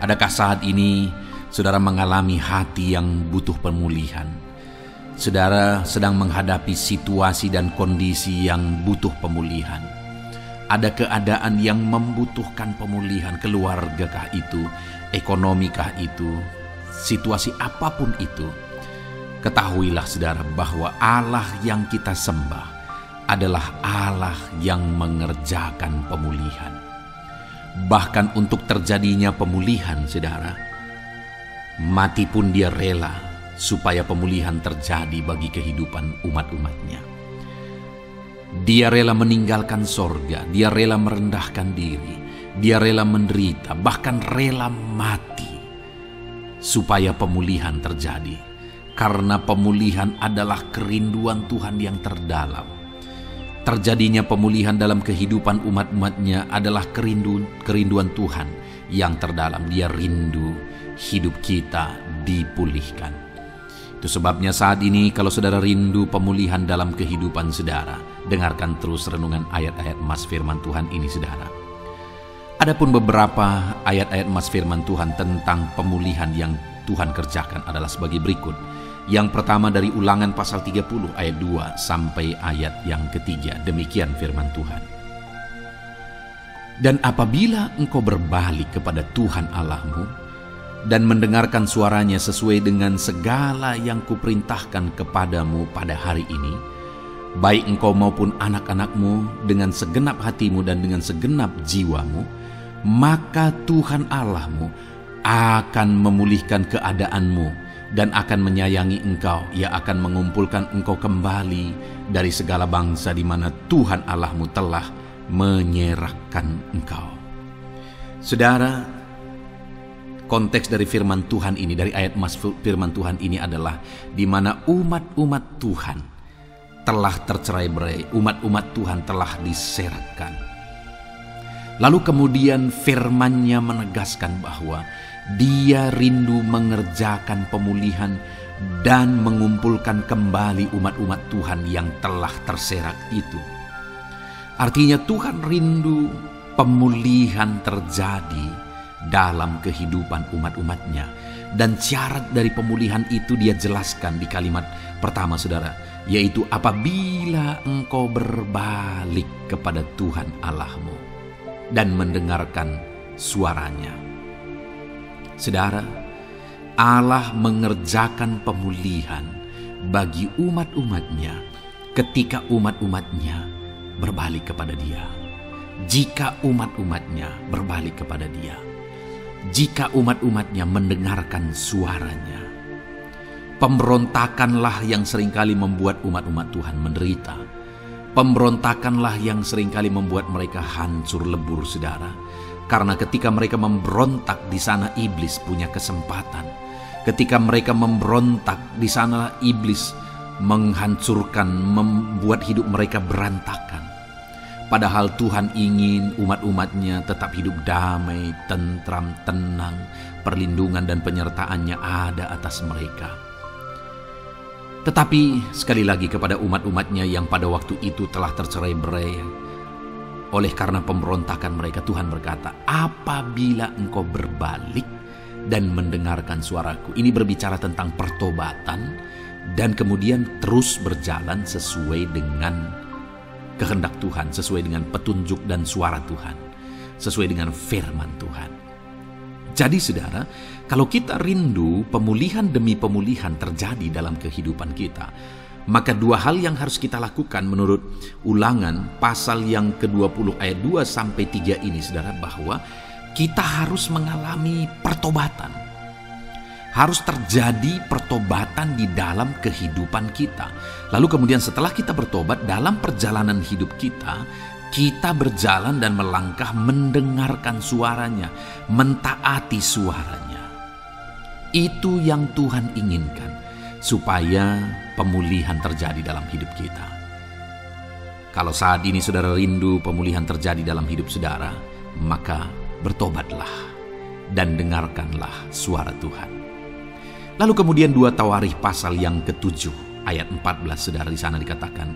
Adakah saat ini saudara mengalami hati yang butuh pemulihan? Saudara sedang menghadapi situasi dan kondisi yang butuh pemulihan. Ada keadaan yang membutuhkan pemulihan, keluargakah itu, ekonomikah itu, situasi apapun itu. Ketahuilah saudara bahwa Allah yang kita sembah adalah Allah yang mengerjakan pemulihan. Bahkan untuk terjadinya pemulihan saudara, mati pun Dia rela supaya pemulihan terjadi bagi kehidupan umat-umatnya. Dia rela meninggalkan sorga, Dia rela merendahkan diri, Dia rela menderita, bahkan rela mati supaya pemulihan terjadi. Karena pemulihan adalah kerinduan Tuhan yang terdalam. Terjadinya pemulihan dalam kehidupan umat-umatnya adalah kerinduan Tuhan yang terdalam. Dia rindu hidup kita dipulihkan. Itu sebabnya saat ini kalau saudara rindu pemulihan dalam kehidupan saudara, dengarkan terus renungan ayat-ayat emas firman Tuhan ini saudara. Adapun beberapa ayat-ayat emas firman Tuhan tentang pemulihan yang Tuhan kerjakan adalah sebagai berikut. Yang pertama dari Ulangan pasal 30 ayat 2 sampai ayat yang ketiga. Demikian firman Tuhan. Dan apabila engkau berbalik kepada Tuhan Allahmu dan mendengarkan suaranya sesuai dengan segala yang kuperintahkan kepadamu pada hari ini, baik engkau maupun anak-anakmu dengan segenap hatimu dan dengan segenap jiwamu, maka Tuhan Allahmu akan memulihkan keadaanmu dan akan menyayangi engkau. Ia akan mengumpulkan engkau kembali dari segala bangsa di mana Tuhan Allahmu telah menyerahkan engkau. Saudara, konteks dari firman Tuhan ini, dari ayat emas firman Tuhan ini adalah di mana umat-umat Tuhan telah tercerai-berai, umat-umat Tuhan telah diseratkan. Lalu kemudian firman-Nya menegaskan bahwa Dia rindu mengerjakan pemulihan dan mengumpulkan kembali umat-umat Tuhan yang telah terserak itu. Artinya Tuhan rindu pemulihan terjadi dalam kehidupan umat-umatnya. Dan syarat dari pemulihan itu Dia jelaskan di kalimat pertama, saudara, yaitu apabila engkau berbalik kepada Tuhan Allahmu dan mendengarkan suaranya. Saudara, Allah mengerjakan pemulihan bagi umat-umatnya ketika umat-umatnya berbalik kepada Dia. Jika umat-umatnya berbalik kepada Dia, jika umat-umatnya mendengarkan suaranya. Pemberontakanlah yang seringkali membuat umat-umat Tuhan menderita. Pemberontakanlah yang seringkali membuat mereka hancur lebur, saudara. Karena ketika mereka memberontak, di sana iblis punya kesempatan. Ketika mereka memberontak, di sana iblis menghancurkan, membuat hidup mereka berantakan. Padahal Tuhan ingin umat-umatnya tetap hidup damai, tentram, tenang. Perlindungan dan penyertaan-Nya ada atas mereka. Tetapi sekali lagi kepada umat-umatnya yang pada waktu itu telah tercerai-berai oleh karena pemberontakan mereka, Tuhan berkata, apabila engkau berbalik dan mendengarkan suaraku. Ini berbicara tentang pertobatan dan kemudian terus berjalan sesuai dengan kehendak Tuhan, sesuai dengan petunjuk dan suara Tuhan, sesuai dengan firman Tuhan. Jadi saudara, kalau kita rindu pemulihan demi pemulihan terjadi dalam kehidupan kita, maka dua hal yang harus kita lakukan menurut Ulangan pasal yang ke-20 ayat 2-3 ini, saudara, bahwa kita harus mengalami pertobatan. Harus terjadi pertobatan di dalam kehidupan kita. Lalu kemudian setelah kita bertobat, dalam perjalanan hidup kita, kita berjalan dan melangkah mendengarkan suaranya, mentaati suaranya. Itu yang Tuhan inginkan, supaya pemulihan terjadi dalam hidup kita. Kalau saat ini saudara rindu pemulihan terjadi dalam hidup saudara, maka bertobatlah dan dengarkanlah suara Tuhan. Lalu kemudian 2 Tawarikh pasal yang ke-7 ayat 14, saudara, di sana dikatakan,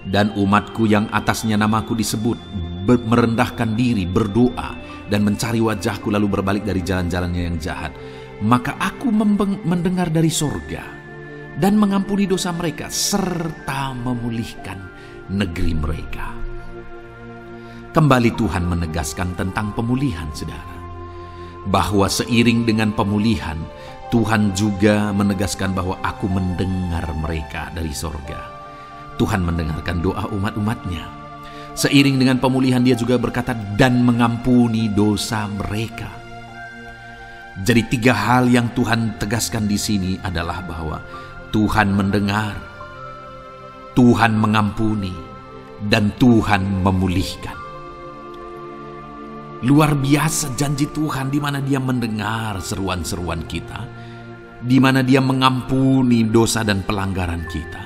dan umatku yang atasnya namaku disebut merendahkan diri, berdoa dan mencari wajahku, lalu berbalik dari jalan-jalannya yang jahat, maka aku mendengar dari sorga dan mengampuni dosa mereka serta memulihkan negeri mereka. Kembali Tuhan menegaskan tentang pemulihan, saudara, bahwa seiring dengan pemulihan Tuhan juga menegaskan bahwa aku mendengar mereka dari sorga. Tuhan mendengarkan doa umat-umatnya. Seiring dengan pemulihan Dia juga berkata dan mengampuni dosa mereka. Jadi 3 hal yang Tuhan tegaskan di sini adalah bahwa Tuhan mendengar, Tuhan mengampuni, dan Tuhan memulihkan. Luar biasa janji Tuhan, di mana Dia mendengar seruan-seruan kita, di mana Dia mengampuni dosa dan pelanggaran kita,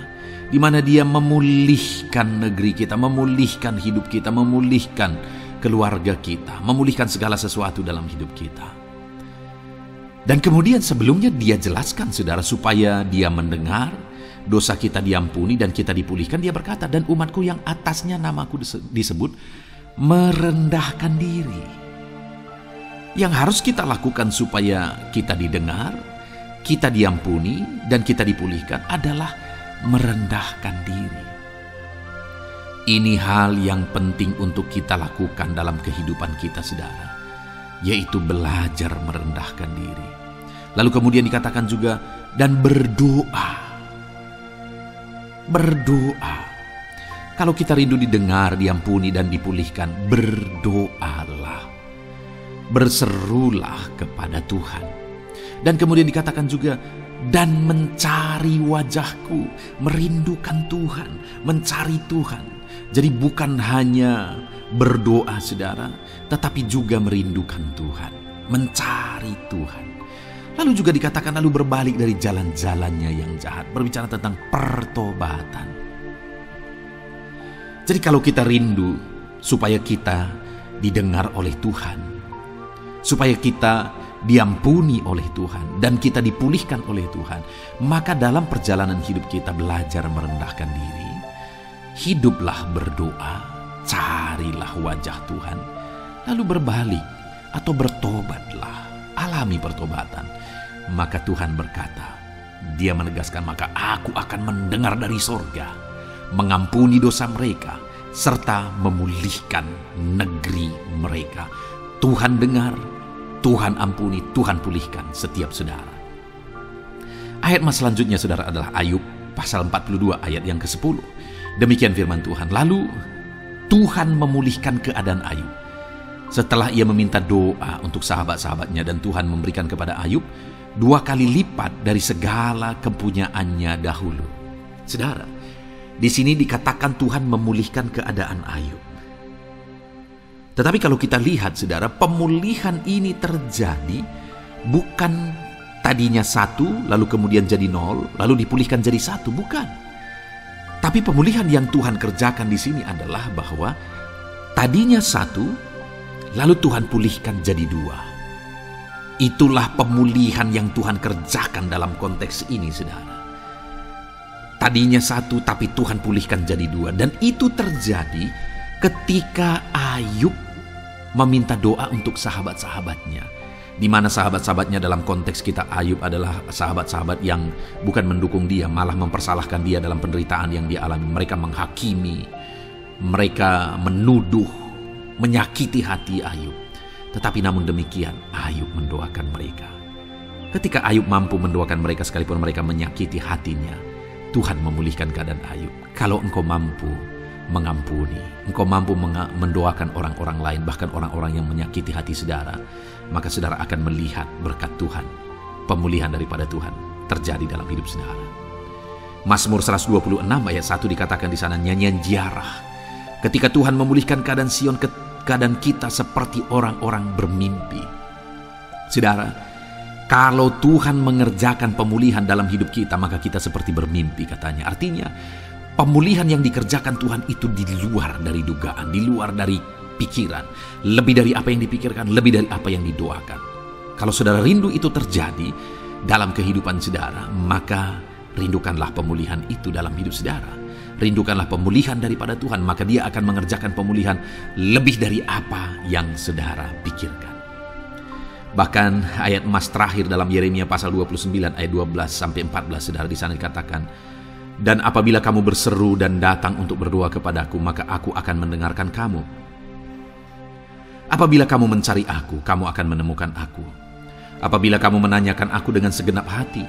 di mana Dia memulihkan negeri kita, memulihkan hidup kita, memulihkan keluarga kita, memulihkan segala sesuatu dalam hidup kita. Dan kemudian sebelumnya Dia jelaskan, saudara, supaya Dia mendengar, dosa kita diampuni dan kita dipulihkan. Dia berkata, dan umatku yang atasnya namaku disebut merendahkan diri. Yang harus kita lakukan supaya kita didengar, kita diampuni, dan kita dipulihkan adalah merendahkan diri. Ini hal yang penting untuk kita lakukan dalam kehidupan kita, saudara, yaitu belajar merendahkan diri. Lalu kemudian dikatakan juga, dan berdoa. Berdoa. Kalau kita rindu didengar, diampuni, dan dipulihkan, berdoalah. berserulah kepada Tuhan. Dan kemudian dikatakan juga, dan mencari wajahku, merindukan Tuhan, mencari Tuhan. Jadi bukan hanya berdoa saudara, tetapi juga merindukan Tuhan, mencari Tuhan. Lalu juga dikatakan lalu berbalik dari jalan-jalannya yang jahat, berbicara tentang pertobatan. Jadi kalau kita rindu supaya kita didengar oleh Tuhan, supaya kita diampuni oleh Tuhan, dan kita dipulihkan oleh Tuhan, maka dalam perjalanan hidup kita belajar merendahkan diri, hiduplah berdoa, carilah wajah Tuhan, lalu berbalik atau bertobatlah, alami pertobatan. Maka Tuhan berkata, Dia menegaskan, maka aku akan mendengar dari sorga, mengampuni dosa mereka, serta memulihkan negeri mereka. Tuhan dengar, Tuhan ampuni, Tuhan pulihkan setiap saudara. Ayat mas selanjutnya saudara adalah Ayub pasal 42 ayat yang ke-10. Demikian firman Tuhan. Lalu Tuhan memulihkan keadaan Ayub. Setelah ia meminta doa untuk sahabat-sahabatnya, dan Tuhan memberikan kepada Ayub 2 kali lipat dari segala kepunyaannya dahulu. Saudara, di sini dikatakan Tuhan memulihkan keadaan Ayub. Tetapi kalau kita lihat saudara, pemulihan ini terjadi bukan tadinya 1 lalu kemudian jadi 0 lalu dipulihkan jadi 1, bukan. Tapi pemulihan yang Tuhan kerjakan di sini adalah bahwa tadinya 1 lalu Tuhan pulihkan jadi 2. Itulah pemulihan yang Tuhan kerjakan dalam konteks ini saudara. Tadinya 1 tapi Tuhan pulihkan jadi 2, dan itu terjadi ketika Ayub meminta doa untuk sahabat-sahabatnya, di mana sahabat-sahabatnya dalam konteks kita Ayub adalah sahabat-sahabat yang bukan mendukung dia, malah mempersalahkan dia dalam penderitaan yang dia alami. Mereka menghakimi, mereka menuduh, menyakiti hati Ayub. Tetapi namun demikian Ayub mendoakan mereka. Ketika Ayub mampu mendoakan mereka sekalipun mereka menyakiti hatinya, Tuhan memulihkan keadaan Ayub. Kalau engkau mampu mengampuni, engkau mampu mendoakan orang-orang lain, bahkan orang-orang yang menyakiti hati saudara, maka saudara akan melihat berkat Tuhan, pemulihan daripada Tuhan terjadi dalam hidup saudara. Mazmur 126 ayat 1 dikatakan di sana, nyanyian ziarah. Ketika Tuhan memulihkan keadaan Sion, keadaan kita seperti orang-orang bermimpi. Saudara, kalau Tuhan mengerjakan pemulihan dalam hidup kita, maka kita seperti bermimpi katanya. Artinya, pemulihan yang dikerjakan Tuhan itu di luar dari dugaan, di luar dari pikiran, lebih dari apa yang dipikirkan, lebih dari apa yang didoakan. Kalau saudara rindu itu terjadi dalam kehidupan saudara, maka rindukanlah pemulihan itu dalam hidup saudara. Rindukanlah pemulihan daripada Tuhan, maka Dia akan mengerjakan pemulihan lebih dari apa yang saudara pikirkan. Bahkan ayat emas terakhir dalam Yeremia pasal 29 ayat 12-14 saudara, di sana dikatakan, dan apabila kamu berseru dan datang untuk berdoa kepadaku, maka aku akan mendengarkan kamu. Apabila kamu mencari aku, kamu akan menemukan aku. Apabila kamu menanyakan aku dengan segenap hati,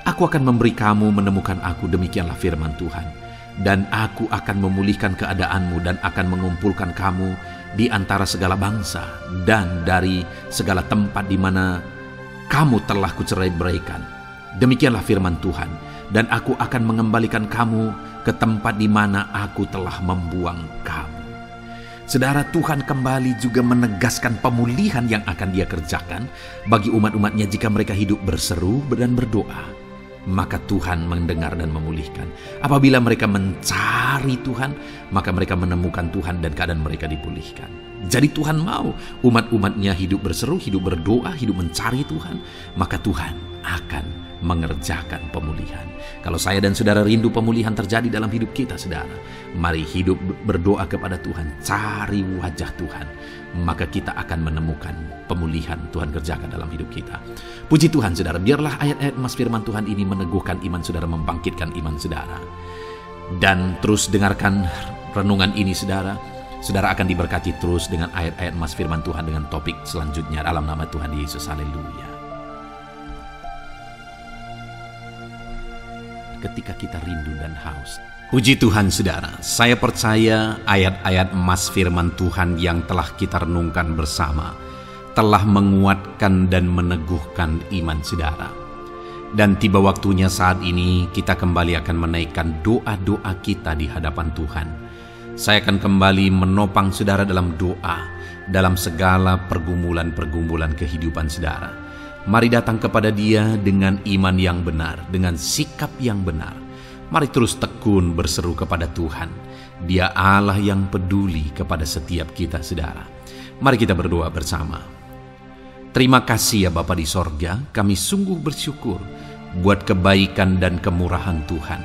aku akan memberi kamu menemukan aku, demikianlah firman Tuhan. Dan aku akan memulihkan keadaanmu dan akan mengumpulkan kamu di antara segala bangsa dan dari segala tempat di mana kamu telah kucerai-beraikan. Demikianlah firman Tuhan. Dan aku akan mengembalikan kamu ke tempat di mana aku telah membuang kamu. Saudara, Tuhan kembali juga menegaskan pemulihan yang akan Dia kerjakan bagi umat-umatnya jika mereka hidup berseru dan berdoa. Maka Tuhan mendengar dan memulihkan. Apabila mereka mencari Tuhan, maka mereka menemukan Tuhan dan keadaan mereka dipulihkan. Jadi Tuhan mau umat-umatnya hidup berseru, hidup berdoa, hidup mencari Tuhan, maka Tuhan akan mengerjakan pemulihan. Kalau saya dan saudara rindu pemulihan terjadi dalam hidup kita, saudara, mari hidup berdoa kepada Tuhan, cari wajah Tuhan, maka kita akan menemukan pemulihan Tuhan kerjakan dalam hidup kita. Puji Tuhan saudara, biarlah ayat-ayat emas firman Tuhan ini meneguhkan iman saudara, membangkitkan iman saudara. Dan terus dengarkan renungan ini saudara. Saudara akan diberkati terus dengan ayat-ayat emas firman Tuhan dengan topik selanjutnya dalam nama Tuhan Yesus. Haleluya. Ketika kita rindu dan haus. Puji Tuhan saudara, saya percaya ayat-ayat emas firman Tuhan yang telah kita renungkan bersama telah menguatkan dan meneguhkan iman saudara. Dan tiba waktunya saat ini kita kembali akan menaikkan doa-doa kita di hadapan Tuhan. Saya akan kembali menopang saudara dalam doa, dalam segala pergumulan-pergumulan kehidupan saudara. Mari datang kepada Dia dengan iman yang benar, dengan sikap yang benar. Mari terus tekun berseru kepada Tuhan. Dia Allah yang peduli kepada setiap kita saudara. Mari kita berdoa bersama. Terima kasih ya Bapa di sorga, kami sungguh bersyukur buat kebaikan dan kemurahan Tuhan.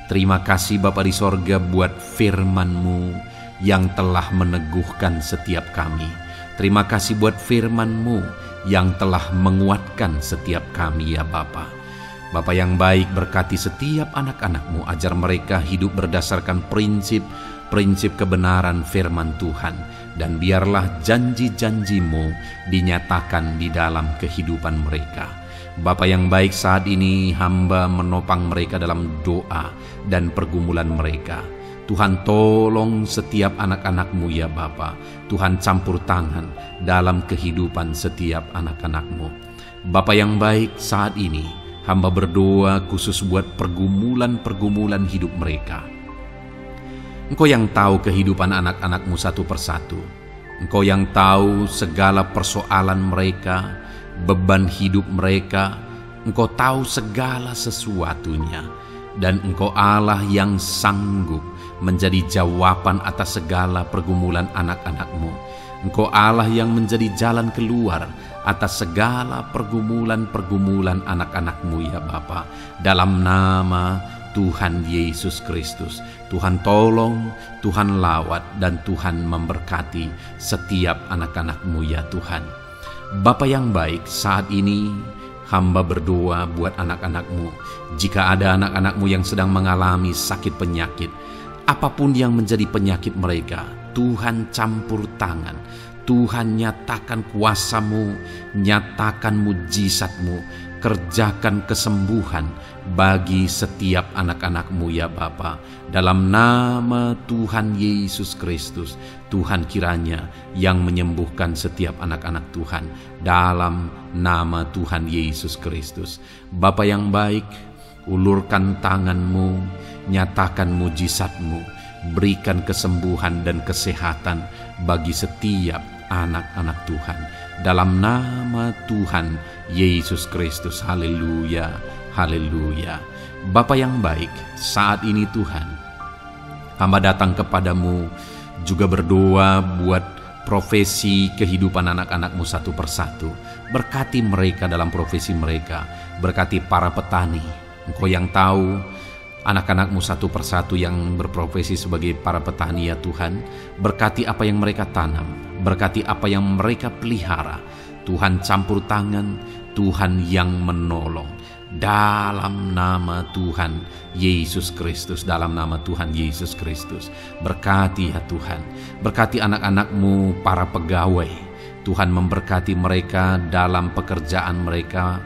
Terima kasih Bapa di sorga buat firman-Mu yang telah meneguhkan setiap kami. Terima kasih buat firman-Mu yang telah menguatkan setiap kami ya Bapa. Bapa yang baik, berkati setiap anak-anak-Mu, ajar mereka hidup berdasarkan prinsip kebenaran firman Tuhan. Dan biarlah janji-janji-Mu dinyatakan di dalam kehidupan mereka. Bapa yang baik, saat ini hamba menopang mereka dalam doa dan pergumulan mereka. Tuhan tolong setiap anak-anak-Mu ya Bapa. Tuhan campur tangan dalam kehidupan setiap anak-anak-Mu. Bapa yang baik, saat ini hamba berdoa khusus buat pergumulan-pergumulan hidup mereka. Engkau yang tahu kehidupan anak-anak-Mu satu persatu. Engkau yang tahu segala persoalan mereka, beban hidup mereka. Engkau tahu segala sesuatunya. Dan Engkau Allah yang sanggup menjadi jawaban atas segala pergumulan anak-anak-Mu. Engkau Allah yang menjadi jalan keluar atas segala pergumulan-pergumulan anak-anak-Mu ya Bapa. Dalam nama Tuhan Yesus Kristus, Tuhan tolong, Tuhan lawat, dan Tuhan memberkati setiap anak-anak-Mu ya Tuhan. Bapa yang baik, saat ini hamba berdoa buat anak-anak-Mu. Jika ada anak-anak-Mu yang sedang mengalami sakit penyakit, apapun yang menjadi penyakit mereka, Tuhan campur tangan. Tuhan nyatakan kuasa-Mu, nyatakan mujizat-Mu, kerjakan kesembuhan bagi setiap anak-anak-Mu ya Bapa. Dalam nama Tuhan Yesus Kristus, Tuhan kiranya yang menyembuhkan setiap anak-anak Tuhan. Dalam nama Tuhan Yesus Kristus. Bapa yang baik, ulurkan tangan-Mu, nyatakan mujizat-Mu, berikan kesembuhan dan kesehatan bagi setiap anak-anak Tuhan. Dalam nama Tuhan Yesus Kristus. Haleluya, haleluya. Bapa yang baik, saat ini Tuhan, hamba datang kepadamu juga berdoa buat profesi kehidupan anak-anak-Mu satu persatu. Berkati mereka dalam profesi mereka. Berkati para petani. Engkau yang tahu anak-anak-Mu satu persatu yang berprofesi sebagai para petani ya Tuhan. Berkati apa yang mereka tanam, berkati apa yang mereka pelihara. Tuhan campur tangan, Tuhan yang menolong. Dalam nama Tuhan Yesus Kristus, dalam nama Tuhan Yesus Kristus. Berkati ya Tuhan, berkati anak-anak-Mu para pegawai. Tuhan memberkati mereka dalam pekerjaan mereka,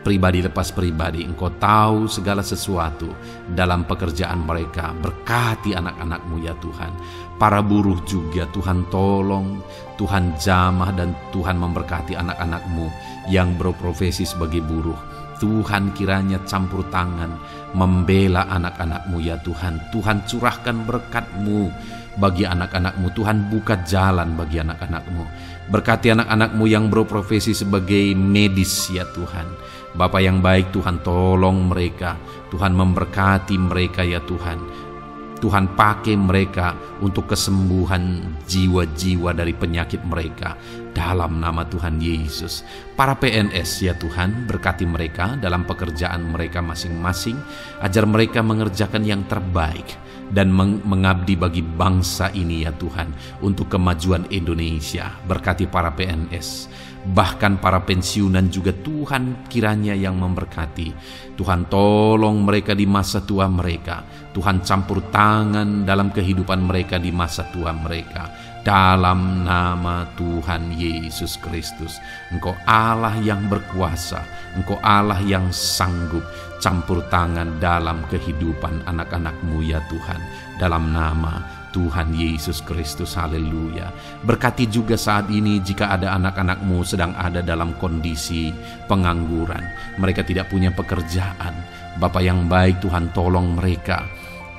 pribadi lepas pribadi. Engkau tahu segala sesuatu dalam pekerjaan mereka. Berkati anak-anak-Mu ya Tuhan. Para buruh juga Tuhan tolong, Tuhan jamah, dan Tuhan memberkati anak-anak-Mu yang berprofesi sebagai buruh. Tuhan kiranya campur tangan membela anak-anak-Mu ya Tuhan. Tuhan curahkan berkat-Mu bagi anak-anak-Mu. Tuhan buka jalan bagi anak-anak-Mu. Berkati anak-anak-Mu yang berprofesi sebagai medis ya Tuhan. Bapa yang baik, Tuhan tolong mereka. Tuhan memberkati mereka ya Tuhan. Tuhan pakai mereka untuk kesembuhan jiwa-jiwa dari penyakit mereka. Dalam nama Tuhan Yesus. Para PNS ya Tuhan, berkati mereka dalam pekerjaan mereka masing-masing. Ajar mereka mengerjakan yang terbaik dan mengabdi bagi bangsa ini ya Tuhan, untuk kemajuan Indonesia. Berkati para PNS, bahkan para pensiunan juga Tuhan kiranya yang memberkati. Tuhan tolong mereka di masa tua mereka. Tuhan campur tangan dalam kehidupan mereka di masa tua mereka. Dalam nama Tuhan Yesus Kristus. Engkau Allah yang berkuasa, Engkau Allah yang sanggup. Campur tangan dalam kehidupan anak-anak-Mu ya Tuhan. Dalam nama Tuhan Yesus Kristus. Haleluya. Berkati juga saat ini jika ada anak-anak-Mu sedang ada dalam kondisi pengangguran, mereka tidak punya pekerjaan. Bapa yang baik, Tuhan tolong mereka,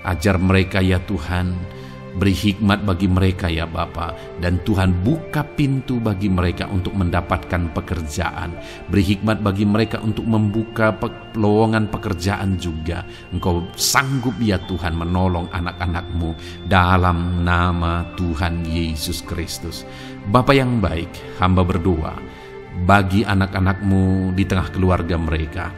ajar mereka ya Tuhan, beri hikmat bagi mereka ya Bapa, dan Tuhan buka pintu bagi mereka untuk mendapatkan pekerjaan. Beri hikmat bagi mereka untuk membuka lowongan pekerjaan juga. Engkau sanggup ya Tuhan menolong anak-anak-Mu dalam nama Tuhan Yesus Kristus. Bapa yang baik, hamba berdoa bagi anak-anak-Mu di tengah keluarga mereka.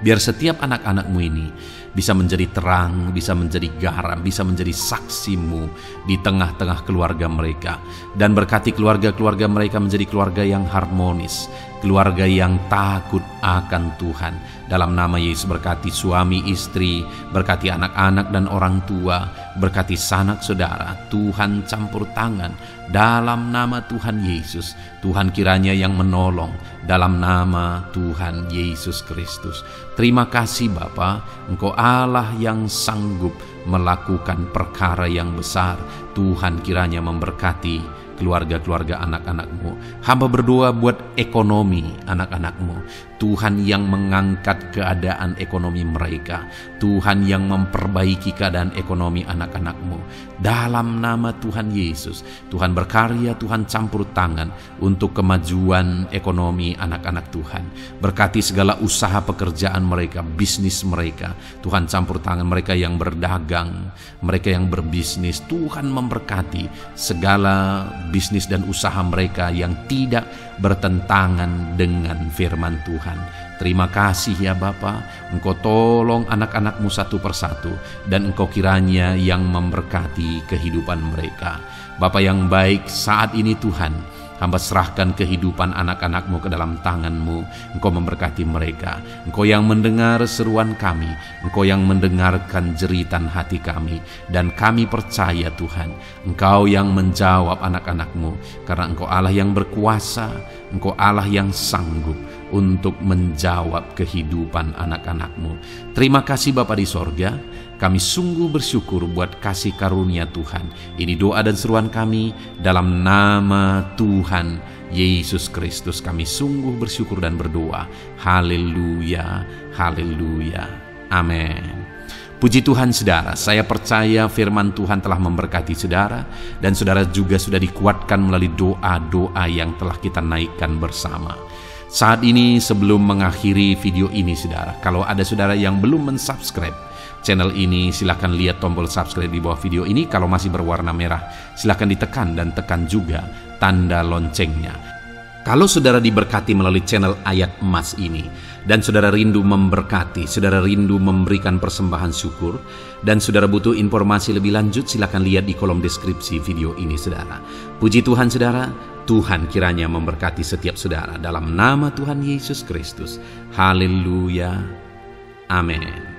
Biar setiap anak-anak-Mu ini bisa menjadi terang, bisa menjadi garam, bisa menjadi saksi-Mu di tengah-tengah keluarga mereka. Dan berkati keluarga-keluarga mereka menjadi keluarga yang harmonis, keluarga yang takut akan Tuhan. Dalam nama Yesus, berkati suami istri, berkati anak-anak dan orang tua, berkati sanak saudara. Tuhan campur tangan dalam nama Tuhan Yesus. Tuhan kiranya yang menolong dalam nama Tuhan Yesus Kristus. Terima kasih Bapa, Engkau Allah yang sanggup melakukan perkara yang besar. Tuhan kiranya memberkati keluarga-keluarga anak-anak-Mu. Hamba berdoa buat ekonomi anak-anak-Mu. Tuhan yang mengangkat keadaan ekonomi mereka. Tuhan yang memperbaiki keadaan ekonomi anak-anak-Mu. Dalam nama Tuhan Yesus, Tuhan berkarya, Tuhan campur tangan untuk kemajuan ekonomi anak-anak Tuhan. Berkati segala usaha pekerjaan mereka, bisnis mereka. Tuhan campur tangan mereka yang berdagang, mereka yang berbisnis. Tuhan memberkati segala bisnis dan usaha mereka yang tidak bertentangan dengan firman Tuhan. Terima kasih ya Bapa, Engkau tolong anak-anak-Mu satu persatu, dan Engkau kiranya yang memberkati kehidupan mereka. Bapa yang baik, saat ini Tuhan, hamba serahkan kehidupan anak-anak-Mu ke dalam tangan-Mu. Engkau memberkati mereka. Engkau yang mendengar seruan kami, Engkau yang mendengarkan jeritan hati kami, dan kami percaya Tuhan, Engkau yang menjawab anak-anak-Mu, karena Engkau Allah yang berkuasa, Engkau Allah yang sanggup untuk menjawab kehidupan anak-anak-Mu. Terima kasih Bapa di sorga. Kami sungguh bersyukur buat kasih karunia Tuhan. Ini doa dan seruan kami dalam nama Tuhan Yesus Kristus. Kami sungguh bersyukur dan berdoa. Haleluya, haleluya, amin. Puji Tuhan saudara, saya percaya firman Tuhan telah memberkati saudara, dan saudara juga sudah dikuatkan melalui doa-doa yang telah kita naikkan bersama. Saat ini sebelum mengakhiri video ini saudara, kalau ada saudara yang belum mensubscribe channel ini, silakan lihat tombol subscribe di bawah video ini. Kalau masih berwarna merah, silakan ditekan dan tekan juga tanda loncengnya. Kalau saudara diberkati melalui channel Ayat Emas ini, dan saudara rindu memberkati, saudara rindu memberikan persembahan syukur, dan saudara butuh informasi lebih lanjut, silakan lihat di kolom deskripsi video ini saudara. Puji Tuhan saudara, Tuhan kiranya memberkati setiap saudara dalam nama Tuhan Yesus Kristus. Haleluya, amin.